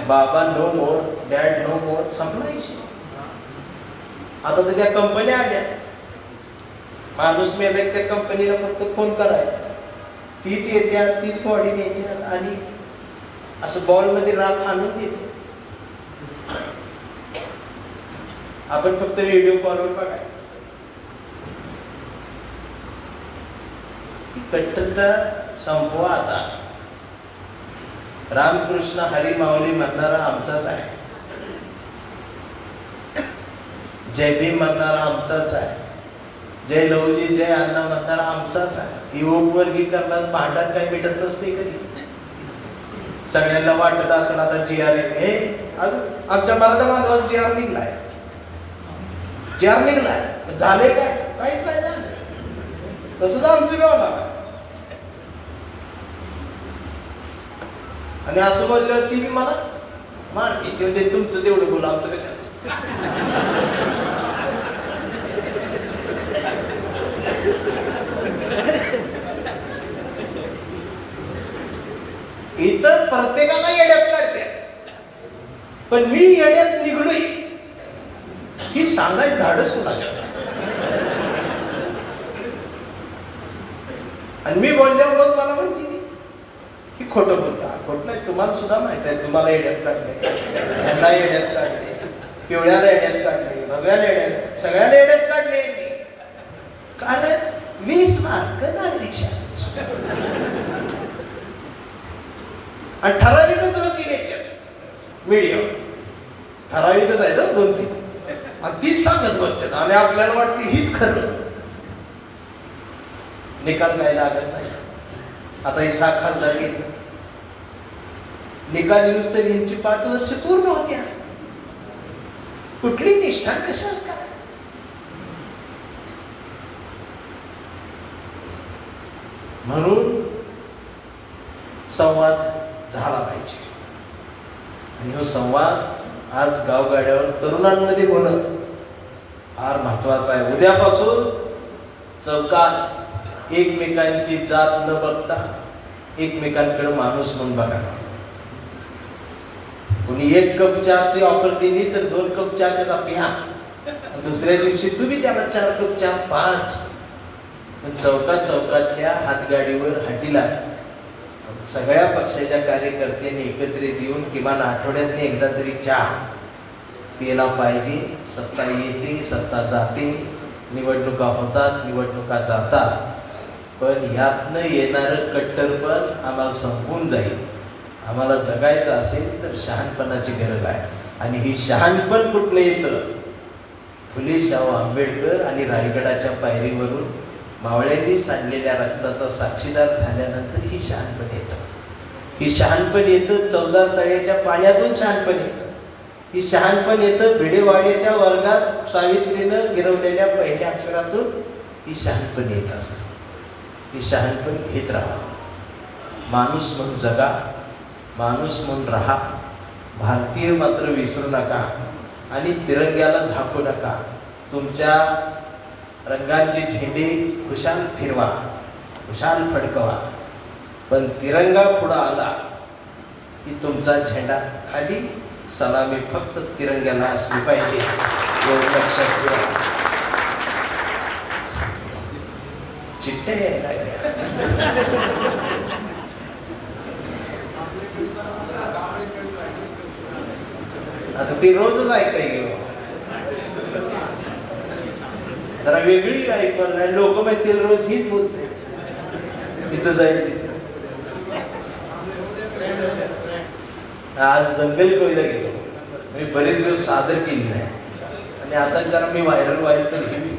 बाबा नो मोर, डॅड नो मोर, संपलायची. आता तर त्या कंपन्या आल्या, माणूस मेला त्या कंपनीला फक्त फोन करायचा, तीच येत्या, तीच बॉडी न्यायची आणि असं बॉल मध्ये राख आणून देते. आपण फक्त व्हिडिओ कॉलवर बघायचं. कट्टरता संपवा आता. रामकृष्ण हरी माऊली म्हणणारा आमचाच आहे, जय भीम म्हणणारा आमचाच आहे, जय लवजी जय अण्णा म्हणणारा आमचाच आहे. युवक वर्गीकरणात भांडण काही भेटत नसते कधी. सगळ्यांना वाटत असेल आता GR हे आमच्या मराठा बांधवांचा GR निघलाय, GR निघलाय, झाले काय? काहीच नाही झालं. तसंच आमचं गाव लागा आणि असं बोलल्यावर ती मी मला मारते. ते तुमचं तेवढं बोला, आमचं कशाला. इतर प्रत्येकाला येड्यात काढते, पण मी येड्यात निघलोय ही सांगायचं धाडस कुणाच्या. आणि मी बोलल्यावर मग मला म्हणते की खोटं बोलता. खोट नाही, तुम्हाला सुद्धा माहित आहे तुम्हाला येड्यात काढले, यांना येड्यात काढले, पिवळ्याला येड्यात काढले, भगव्याला येड्यात, सगळ्याला येड्यात काढले. कारण 20 मार्क नागरिक शास्त्र आणि ठराविकच होती घेतल्या मीडियम, ठराविकच आहे ना 2-3 आणि तीच सांगत बसतात आणि आपल्याला वाटते हीच खरं. निकाल काय लागत नाही. आता हे 6 खासदार घेतलं, निकाल येऊस तर यांची 5 वर्ष पूर्ण होत्या. कुठली निष्ठा कशाच काय. म्हणून संवाद झाला पाहिजे आणि हा संवाद आज गावगाड्यावर तरुणांमध्ये होणं फार महत्वाचं आहे. उद्यापासून चौकात एकमेकांची जात न बघता एकमेकांकडे माणूस म्हणून बघा. कोणी 1 कप चहाची ऑफर दिली तर 2 कप चहा त्याचा प्या, दुसऱ्या दिवशी तुम्ही त्याला 4 कप चहा 5. पण चौकातल्या हातगाडीवर हाटीला सगळ्या पक्षाच्या कार्यकर्त्यांनी एकत्रित येऊन किमान आठवड्यातून एकदा तरी चहा प्यायला पाहिजे. सत्ता येते, सत्ता जाते, निवडणुका होतात, निवडणुका जातात, पण यातनं येणारं कट्टरपण आम्हाला संपून जाईल. आम्हाला जगायचं असेल तर शहाणपणाची गरज आहे आणि ही शहाणपण कुठलं येतं. फुले शाहू आंबेडकर आणि रायगडाच्या पायरीवरून मावळ्यांनी सांडलेल्या रक्ताचा साक्षीदार झाल्यानंतर ही शहाणपण येतं. ही शहाणपण येतं चौदार तळ्याच्या पाण्यातून शहाणपण येतं. ही शहाणपण येतं भिडेवाड्याच्या वर्गात सावित्रीनं गिरवलेल्या पहिल्या अक्षरातून ही शहाणपण येत असतं. ही शहाणपण घेत राहा. माणूस म्हणून जगा, माणूस म्हणून राहा. भारतीय मात्र विसरू नका आणि तिरंग्याला झाकू नका. तुमच्या रंगांचे झेंडे खुशाल फिरवा, खुशाल फडकवा, पण तिरंगा पुढे आला की तुमचा झेंडा खाली, सलामी फक्त तिरंग्याला असली पाहिजे. एवढं लक्षात ठेवा. चिठ्ठ्या आता ती रोजच ऐकाय घेऊ, जरा वेगळी ऐकून नाही. लोक माहिती रोज हीच बोलते, तिथं जाईल तिथं. आज दंगल कविता घेतो मी, बरेच दिवस सादर केली नाही आणि आता जरा मी व्हायरल तर घेऊ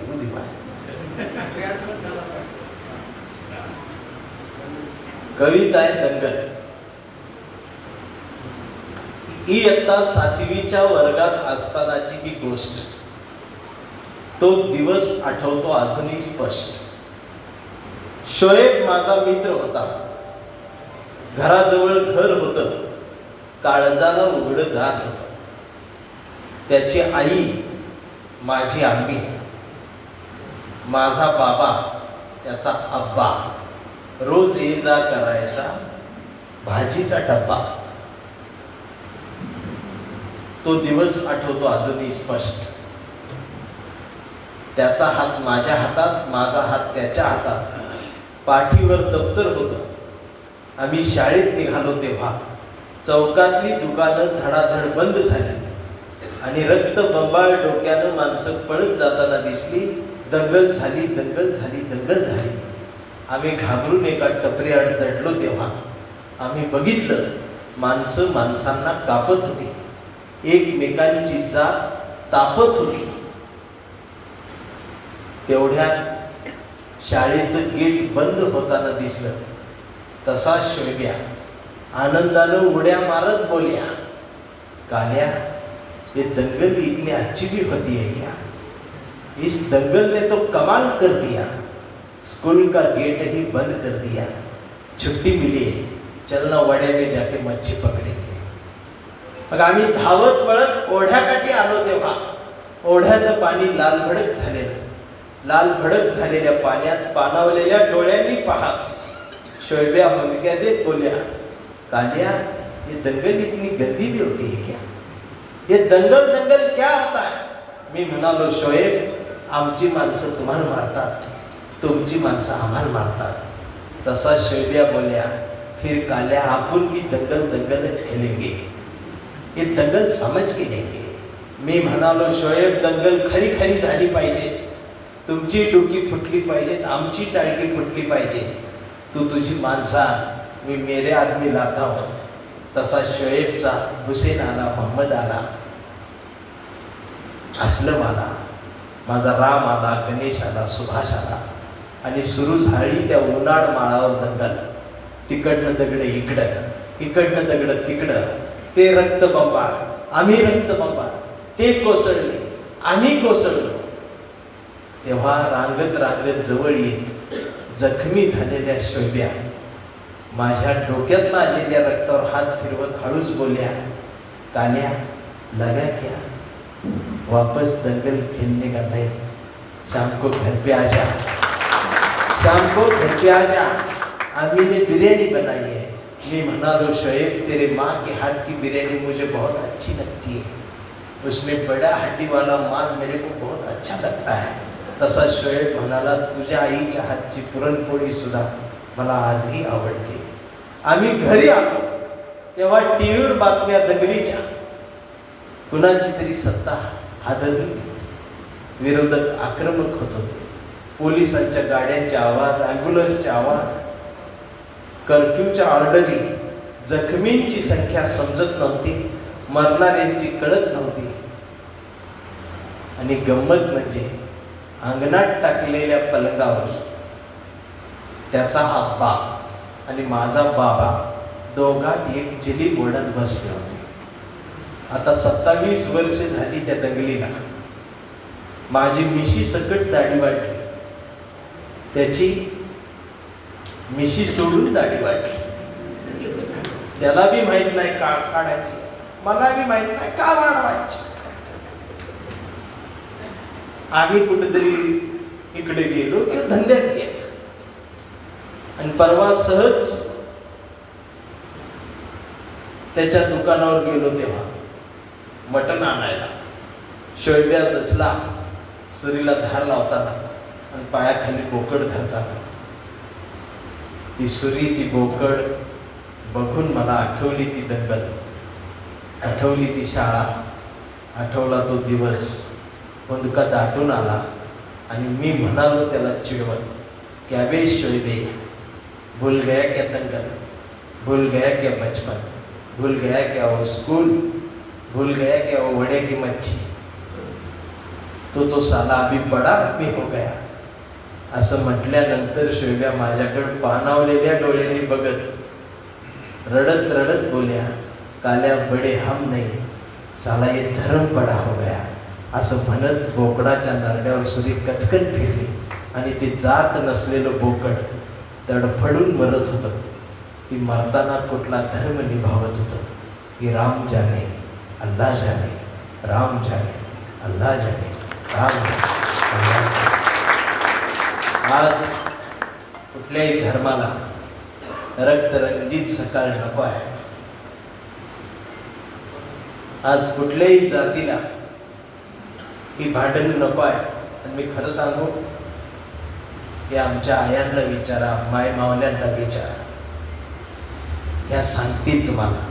कविता आहे दंगल. इयत्ता 7वीच्या वर्गात असतानाची जी गोष्ट, तो दिवस आठवतो अजूनही स्पष्ट. शोएब माझा मित्र होता. घराजवळ घर होतं, काळजाला उघडं दार होतं. त्याची आई माझी आम्ही, माझा बाबा त्याचा अब्बा. रोज ये जा करायचा भाजीचा डब्बा. तो दिवस आठवतो अजूनही स्पष्ट. त्याचा हात माझ्या हातात, माझा हात त्याच्या हातात. पाठीवर दप्तर होतं. आम्ही शाळेत निघालो तेव्हा चौकातली दुकानं धडाधड बंद झाली आणि रक्त बंबाळ डोक्यानं माणसं पळत जाताना दिसली. दंगल झाली, दंगल झाली, दंगल झाली. आम्ही घाबरून एका टपरीआड दडलो तेव्हा आम्ही बघितलं, माणसं माणसांना कापत होती, एकमेकांची जात तापत होती. तेवढ्यात शाळेचं गेट बंद होताना दिसलं. तसा शोभ्या आनंदानं उड्या मारत बोल्या, काल्या ये दंगल इतनी अच्छी भी होती है क्या? इस दंगल ने तो कमाल कर दिया. स्कूल का गेट ही बंद कर दिया. छुट्टी मिली है, चलना वड्या में जाके मच्छी पकडेंगे. मग आम्ही धावत पळत ओढ्याकाठी आलो तेव्हा ओढ्याचं पाणी लाल भडक झालेलं. लाल भडक झालेल्या पाण्यात पाणावलेल्या डोळ्यांनी पाहत शोएब्या मुलग्या देत बोल्या, कालिया ये दंगल इतनी गंदी भी होती है क्या? ये दंगल दंगल क्या होता है? मी म्हणालो, शोएब आमची माणसं तुम्हाला मारतात, तुमची माणसं आम्हाला मारतात. तसा शोएब्या बोल्या, फिर कालिया आपण भी दंगल दंगलच खेलेंगे, ये दंगल समझ के लेंगे. मी म्हणालो, शोएब दंगल खरी खरी झाली पाहिजे. तुमची डोकी फुटली पाहिजेत, आमची टाळकी फुटली पाहिजे. तू तुझी माणसा, मी मेरे आदमी लाता हूं. तसा शोएबचा हुसेन आला, मोहम्मद आला, असलम आला, माझा राम आला, गणेश आला, सुभाष आला आणि सुरू झाली त्या उन्हाळ माळावर दंगल. तिकडनं दगड इकडं, इकडनं दगड तिकडं. ते रक्तबंबाळ, आम्ही रक्तबंबाळ. ते कोसळले, आम्ही कोसळलो. तेव्हा रांगत रांगत जवळ येत जखमी झालेल्या शोभ्या माझ्या डोक्यात आलेल्या रक्तावर हात फिरवत हळूच बोलल्या, काल्या लगा क्या? वापस दंगल खेलने का नहीं, शाम को घर पे आ जा, शाम को घर पे आ जा. अम्मी ने बिरयानी बनाई है. मैं म्हणालो, शोएब तेरे माँ के हाथ की बिरयानी मुझे बहुत अच्छी लगती है. उसमें बड़ा हड्डी वाला मांस मेरे को बहुत अच्छा लगता है. तसा शोएब म्हणाला, तुझ्या आईच्या हातची पुरणपोळी सुद्धा मला आजही आवडते. आम्ही घरी आलो तेव्हा टीव्हीवर बातम्या दंगलीच्या. कुणाची तरी सत्ता हादरली, विरोधक आक्रमक होत होते. पोलिसांच्या गाड्यांचे आवाज, ॲम्ब्युलन्सचे आवाज, कर्फ्यूच्या ऑर्डरी. जखमींची संख्या समजत नव्हती, मरणाऱ्यांची कळत नव्हती. आणि गंमत म्हणजे अंगणात टाकलेल्या पलंगावर त्याचा आब्बा आणि माझा बाबा दोघात एक जिली ओढत बसले होते. आता 27 वर्ष झाली त्या दंगलीला. माझी मिशी सकट दाढी वाढली, त्याची मिशी सोडून दाढी वाढली. त्याला बी माहित नाही का काढायची, मला बी माहित नाही का वाढवायची. आम्ही कुठेतरी इकडे गेलो की धंद्यात गेलो आणि परवा सहज त्याच्या दुकानावर गेलो तेव्हा मटण आणायला. शोएब्या बसला सुरीला धार लावताना आणि पायाखाली बोकड धरताना. ती सुरी, ती बोकड बघून मला आठवली ती दंगल, आठवली ती शाळा, आठवला तो दिवस. मुंदका दाटून आला आणि मी म्हणालो त्याला चिडवत, क्या बे शोएबे, भूल गया क्या दंगल, भूल गया क्या बचपन, भूल गया क्या वो स्कूल, भूल गया क्या वो वड़े की मच्छी. तो साला अभी बड़ा आदमी हो गया, असं म्हटल्यानंतर शिव्या माझ्याकडे पाणावलेल्या डोळ्यांनी बघत रडत रडत बोल्या, काल्या बडे हम नाही, साला ये धर्म पडा हो गया, असं म्हणत बोकडाच्या नरड्यावर सुरी कचकन फिरली आणि ते जात नसलेलं बोकड तडफडून मरत होतं. ती मरताना कुठला धर्म निभावत होतं की राम जाने अल्लाह जाने, राम जाने अल्लाह जाने, राम जाने अल्लाह जाने. आज कुठल्याही धर्माला रक्तरंजित सकाळ नको आहे. आज कुठल्याही जातीला ही भांडण नको आहे. आणि मी खरं सांगू की आमच्या आयांना विचारा, माय मावल्यांना विचारा, या सांगतील तुम्हाला.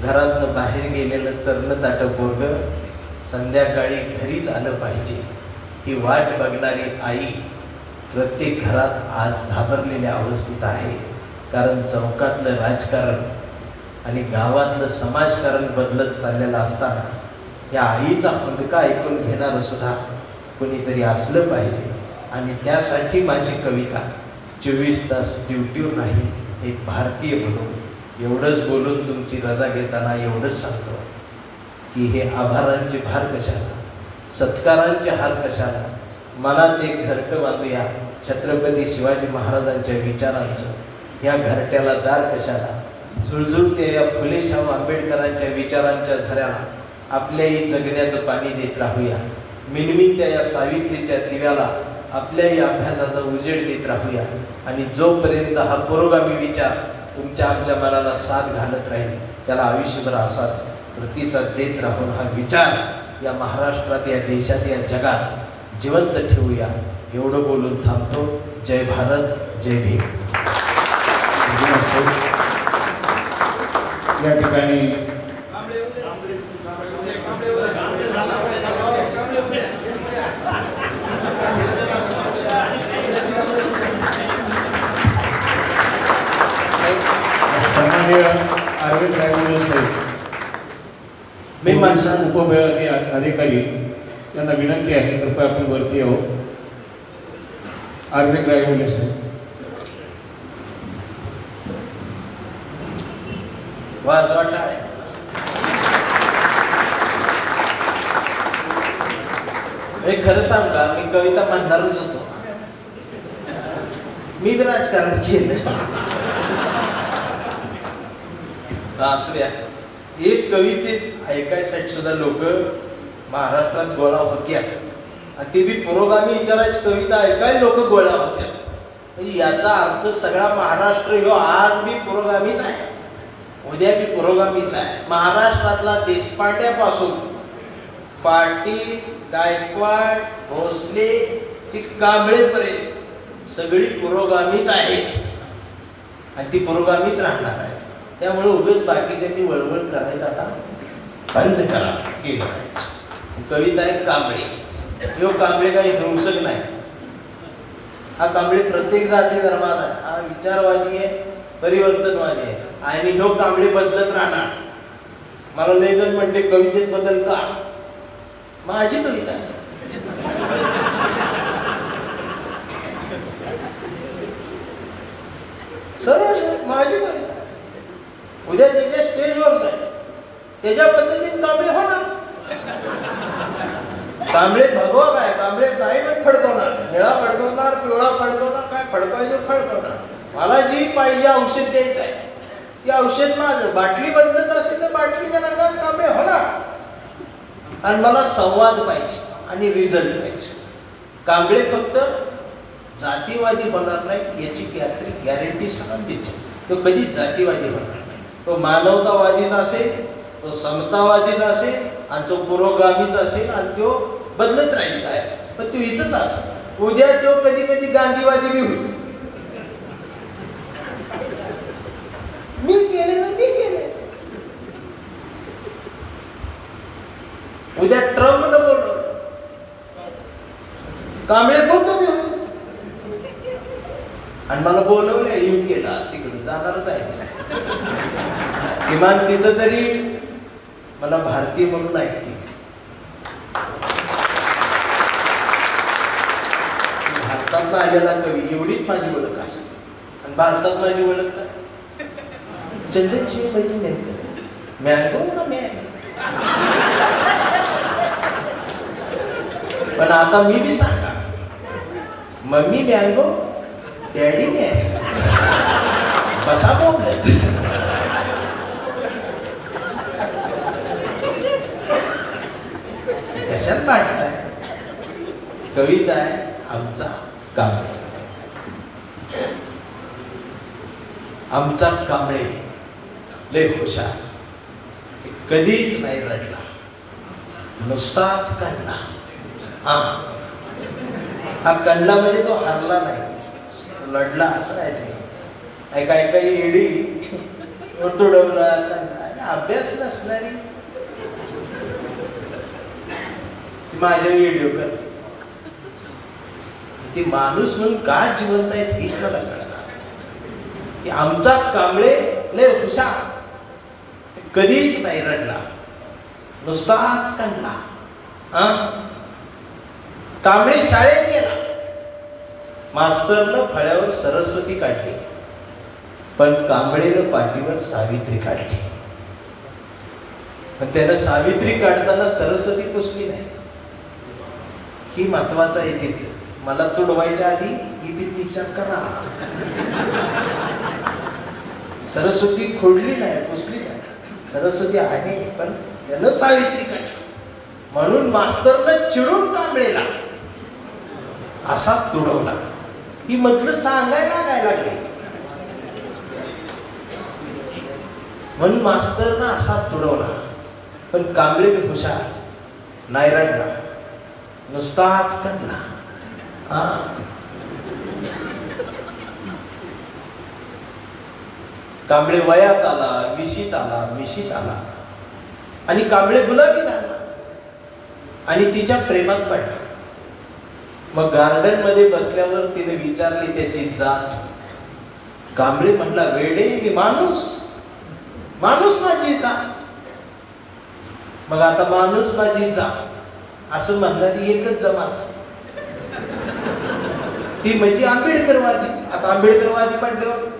घरातनं बाहेर गेलेलं तरण ताट पोरग संध्याकाळी घरीच आलं पाहिजे ही वाट बघणारी आई प्रत्येक घरात आज घाबरलेल्या अवस्थेत आहे. कारण चौकातलं राजकारण आणि गावातलं समाजकारण बदलत चाललेलं असताना या आईचा फंदका ऐकून घेणारं सुद्धा कोणीतरी असलं पाहिजे. आणि त्यासाठी माझी कविता 24 तास ड्युटीवर नाही, एक भारतीय म्हणून एवढंच बोलून तुमची रजा घेताना एवढंच सांगतो की हे आभारांचे भार कशाला, सत्कारांचे हार कशाला, मनात एक घरटं बांधूया छत्रपती शिवाजी महाराजांच्या विचारांचं. या घरट्याला दार कशाला, झुळझुळते या फुले शाहू आंबेडकरांच्या विचारांच्या झऱ्याला आपल्याही जगण्याचं पाणी देत राहूया. मिनमिनत्या या सावित्रीच्या दिव्याला आपल्याही अभ्यासाचा उजेड देत राहूया. आणि जोपर्यंत हा पुरोगामी विचार तुमच्या आमच्या मनाला साथ घालत राहील त्याला आयुष्यभर असाच प्रतिसाद देत राहून हा विचार या महाराष्ट्रात, या देशात, या जगात जिवंत ठेवूया. एवढं बोलून थांबतो. जय भारत, जय भीम. या ठिकाणी सन्माननीय अरविंद रायगुडे साहेब, मी माझा उपविभागीय अधिकारी यांना विनंती आहे, कृपया आपण वरती येऊ. अरविंद रायगुडे साहेब. वाजवा टाळ्या. हे खरं सांगा, मी कविता म्हणणारच होतो. मी बी राजकारण केलं. असू द्या. एक कवितेत ऐकायसाठी सुद्धा लोक महाराष्ट्रात गोळा होत्या. आणि ती बी पुरोगामी विचाराची कविता ऐकाय लोक गोळा होत्या. म्हणजे याचा अर्थ सगळा महाराष्ट्र ह्यो आज बी पुरोगामीच आहे, उद्या बी पुरोगामीच आहे. महाराष्ट्रातला देशपांड्यापासून पाटील, गायकवाड, भोसले ती कांबळेपर्यंत सगळी पुरोगामीच आहेत आणि ती पुरोगामीच राहणार आहे. त्यामुळे उगाच बाकीच्यांनी वळवळ करायचं आता बंद करा केलं पाहिजे. कविता आहे कांबळे. ह्यो कांबळे काही हिंसक नाही. हा कांबळे प्रत्येक जाती धर्मात आहे. हा विचारवादी आहे, परिवर्तनवादी आहे. आणि ह्यो कांबळे बदलत राहणार. मला लय जण म्हणते कवितेत बदल का, माझी कविता आहे. सरळ माझी कविता. उद्या त्याच्या स्टेजवर जाईल त्याच्या पद्धतीने कांबळे होणार. कांबळे भगवा काय, कांबळे नाही पण फडकवणार, निळा फडकवणार, पिवळा फडकवणार, काय फडकवायचं फडकवणार. मला जी पाहिजे औषध द्यायचं आहे ती औषध माझं. बाटली बदलत असेल तर बाटलीच्या रंगात कांबळे होणार. आणि मला संवाद पाहिजे आणि रिझल्ट पाहिजे. कांबळे फक्त जातीवादी होणार नाही याची गॅरंटी सगळं देतो. तो कधीच जातीवादी होणार नाही. तो मानवतावादीच असेल, तो समतावादीच असेल आणि तो पुरोगामीच असेल आणि तो बदलत राहील. काय पण तो इथंच असेल. उद्या तो कधी कधी गांधीवादी बी होईल. मी केले ना मी केले. उद्या ट्रम्पनं बोलवलं कांबळे बोलतो मी होईल. आणि मला बोलवलंय युकेला, तिकडे जाणारच आहे. किमान तिथं तरी मला भारतीय म्हणून ऐकते. भारतात महाराष्ट्रात आलेला कवी एवढीच माझी ओळख असेल. आणि भारतात माझी ओळख काय? चंदनची बहीण मॅंगो ना मॅंगो. पण आता मी बी सांगा, मम्मी मॅंगो, डॅडी मॅंगो, बसा बोलत. कशात वाटताय? कविता आहे आमचा कांबळे. आमचा कांबळे लय हुशार, कधीच नाही रडला, नुसताच काढला. हा कंडला म्हणजे तो हारला नाही, लढला असं आहे ते. काय काही एडी तुडवला, अभ्यास नसणारी माझ्या व्हिडिओ करते. ती माणूस म्हणून का जिवंत आहेत हेच मला कळणार. की आमचा कांबळे लय हुशार, कधीच नाही रडला, नुसताच काढला. कांबळे शाळेत गेला, मास्तरनं फळ्यावर सरस्वती काढली, पण कांबळेनं पाठीवर सावित्री काढली. पण त्यानं सावित्री काढताना सरस्वती पुसली नाही. ही महत्वाचं आहे तिथे. मला तुडवायच्या आधी ही बी विचार करा. सरस्वती खोडली नाही, पुसली नाही. सरस्वती आहे, पण त्यानं सावित्री काढली. म्हणून मास्तरनं चिडून कांबळेला असा तुडवला. ही म्हटलं सांगायला काय लागले, म्हणून मास्तरनं असा तुडवला. पण कांबळे बी हुशार, नाही रडला, नुसताच काढला. कांबळे वयात आला, विशीत आला, मिशीत आला, आणि कांबळे गुलाबी झाला आणि तिच्या प्रेमात पडला. मग गार्डन मध्ये बसल्यावर तिने विचारली त्याची जात. कांबळे म्हटला, वेडे मी माणूस, माणूस माझी जात. मग आता माणूस माझी जात असं म्हणणारी एकच जमात, ती म्हणजे आंबेडकरवादी. आता आंबेडकरवादी म्हटल्यावर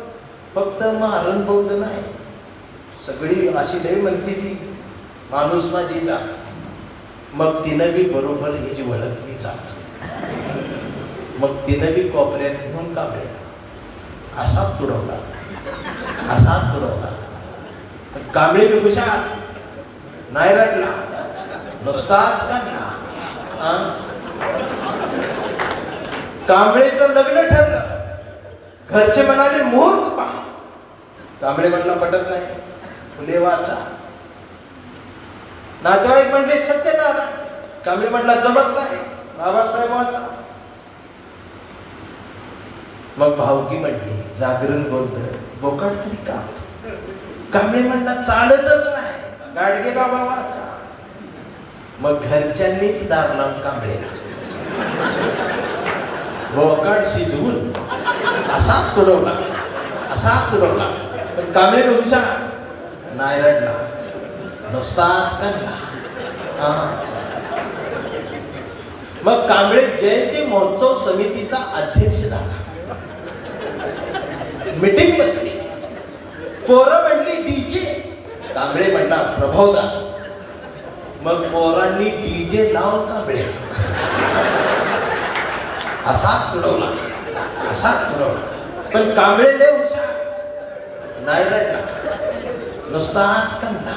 फक्त महारण बौद्ध नाही, सगळी अशी लय म्हणते ती माणूस माझी जात. मग तिनं बी बरोबर हिची ओळखली जात. मग तिनं बी कोपऱ्यात घेऊन कांबळे असाच तुडवला, असाच तुडवला. कांबळे बी हुशार, नाही रडला, नुसताच काढला. कांबळेचं लग्न ठरलं. घरचे म्हणाले मुहूर्त पहा. कांबळे म्हणला पटत नाही, फुले वाचा. नातेवाईक म्हणले सत्यनारायण. कांबळे म्हटला जमत नाही, बाबासाहेब वाचा. मग भावकी म्हटली जागरण गोंधळ बोकाड तरी का. कांबळे म्हणला चालतच नाही, गाडगे बाबा वाचा. मग घरच्यांनीच दार लावून कांबळेला बोकाड शिजवून असाच तुडवला, असाच तुडवला. पण कांबळे हुशार, नाही रडला, नुसताच काढला. मग कांबळे जयंती महोत्सव समितीचा अध्यक्ष झाला. मीटिंग बसली. पोरं म्हणली डीजे, कांबळे म्हणला प्रभावदार. मग पोरांनी डीजे लावून कांबळे असाच तुडवला, असाच तुडवला. पण कांबळे लय हुशार, नाही रडला, नुसताच काढला.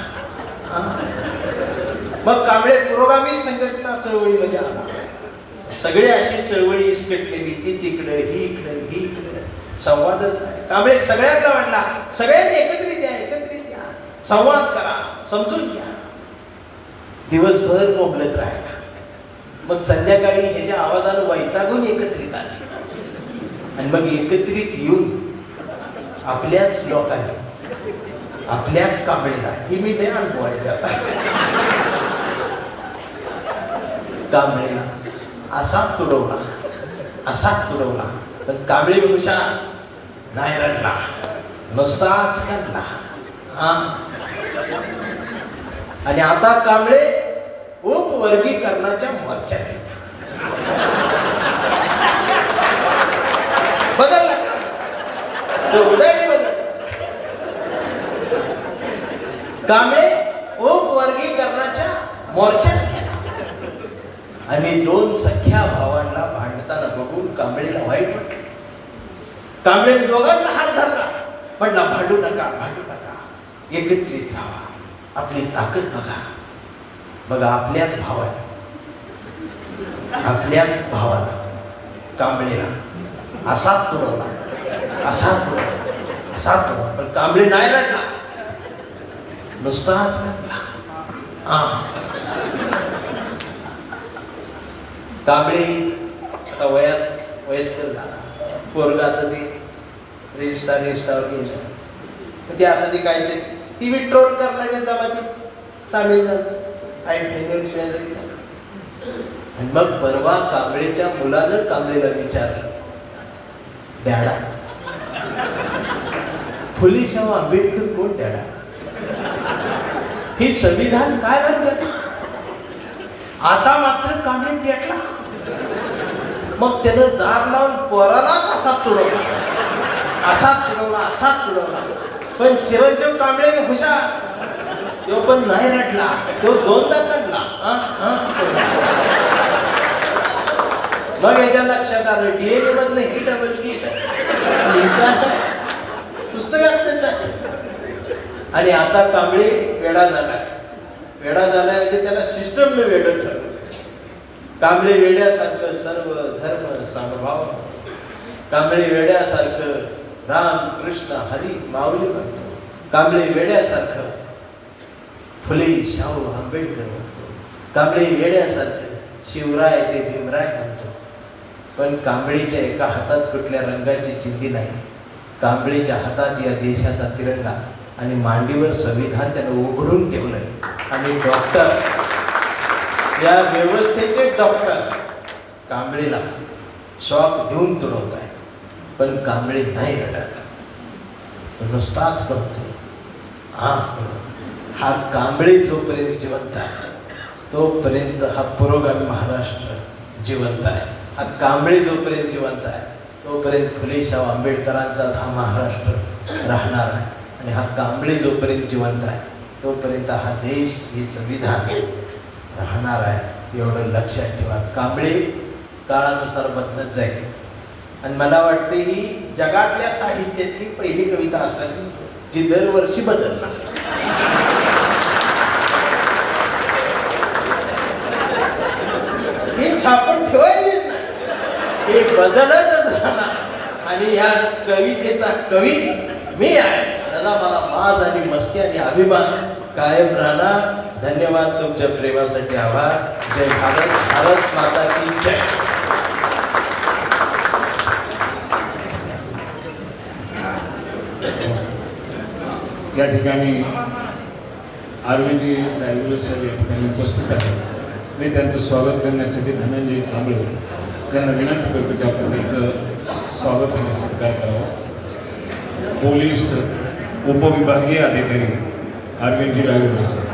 मग कांबळे पुरोगामी संघटना चळवळीमध्ये आला. सगळे अशी चळवळी इसकटलेली, ती तिकडे, ही इकडे, ही इकडे, संवादच नाही. कांबळे सगळ्यातला वाटला, सगळ्यांनी एकत्रित या, एकत्रित या, संवाद करा, समजून घ्या. दिवसभर बोबलत राहिला. मग संध्याकाळी ह्याच्या आवाजानं वैतागून एकत्रित आले. आणि मग एकत्रित येऊन आपल्याच लोकांनी, आपल्याच कांबळेला, ही मी लय अनुभव आहे आता, कांबळेला असाच तुडवला, असाच तुडवला. पण कांबळे हुशार, नाही रडला, नुसताच काढला. आणि आता कांबळे उपवर्गीकरणाच्या मोर्चात. बदलला तो उदयने बदल. कांबळे उपवर्गीकरणाच्या मोर्चात गेला आणि दोन सख्या भावांना भांडताना बघून कांबळेला वाईट वाटलं. कांबळे दोघांचा हात धरला, म्हणला भांडू नका, एकत्रित राहा, आपली ताकद बघा. बघा आपल्याच भावाला कांबळेला असाच तुडवला. पण कांबळे नाही रडला, नुसताच रडला. कांबळे आता वयस्कर झाला. पोरगा आता ते रेजिस्टार गेलं. ते असं ते काहीतरी ती विट्रोल करणाऱ्या जमातीत सामील झालं. आणि मग परवा कांबळेच्या मुलानं कांबळेला विचारलं, डॅडा फुलेशाह आंबेडकर कोण डॅडा? हे संविधान काय म्हणतं? आता मात्र कांबळे पेटला. मग त्यानं दार लावून पोरालाच असाच तुडवला. पण चिरंजीव कांबळे हुशार, तो पण नाही रडला, तो दोनदा काढला. मग याच्या लक्षात आलं डीएनए मधनं ही डबल पुस्तकात जाते. आणि आता कांबळे वेडा झाला म्हणजे त्याला सिस्टम वेड ठरवलं. कांबळे वेड्यासारखं सर्व धर्म समभाव, कांबळे वेड्यासारखं राम कृष्ण हरी माऊली म्हणतो. कांबळे वेड्यासारखं फुले शाहू आंबेडकर म्हणतो. कांबळे वेड्यासारखं शिवराय ते भीमराय म्हणतो. पण कांबळेच्या एका हातात कुठल्या रंगाची चिंधी नाही. कांबळेच्या हातात या देशाचा तिरंगा आणि मांडीवर संविधान त्यानं उघडून ठेवलंय. आणि डॉक्टर, या व्यवस्थेचे डॉक्टर कांबळेला शॉक देऊन तुडवत आहे. पण कांबळे नाही रडत, नुसताच करतो. हा कांबळे जोपर्यंत जिवंत आहे तोपर्यंत हा पुरोगामी महाराष्ट्र जिवंत आहे. हा कांबळे जोपर्यंत जिवंत आहे तोपर्यंत फुलेशाह आंबेडकरांचाच हा महाराष्ट्र राहणार आहे. आणि हा कांबळे जोपर्यंत जिवंत आहे तोपर्यंत हा देश, हे संविधान राहणार आहे. एवढं लक्षात ठेवा. कांबळे काळानुसार बदलत जाईल. आणि मला वाटते ही जगातल्या साहित्यातली पहिली कविता असावी जी दरवर्षी बदलणार. ही छापून ठेवायचीच नाही, हे बदलतच राहणार. आणि या कवितेचा कवी मी आहे, त्याला मला माज आणि मस्ती आणि अभिमान कायम राहणार. धन्यवाद. तुमच्या प्रेमासाठी आभार. जय भारत. भारत माता की जय. या ठिकाणी अरविंदजी रायगुले साहेब या ठिकाणी उपस्थित आहेत. मी त्यांचं स्वागत करण्यासाठी धनंजय कांबळे त्यांना विनंती करतो की आपण त्यांचं स्वागत आणि सत्कार करावा. पोलीस उपविभागीय अधिकारी अरविंदजी रायगुले साहेब.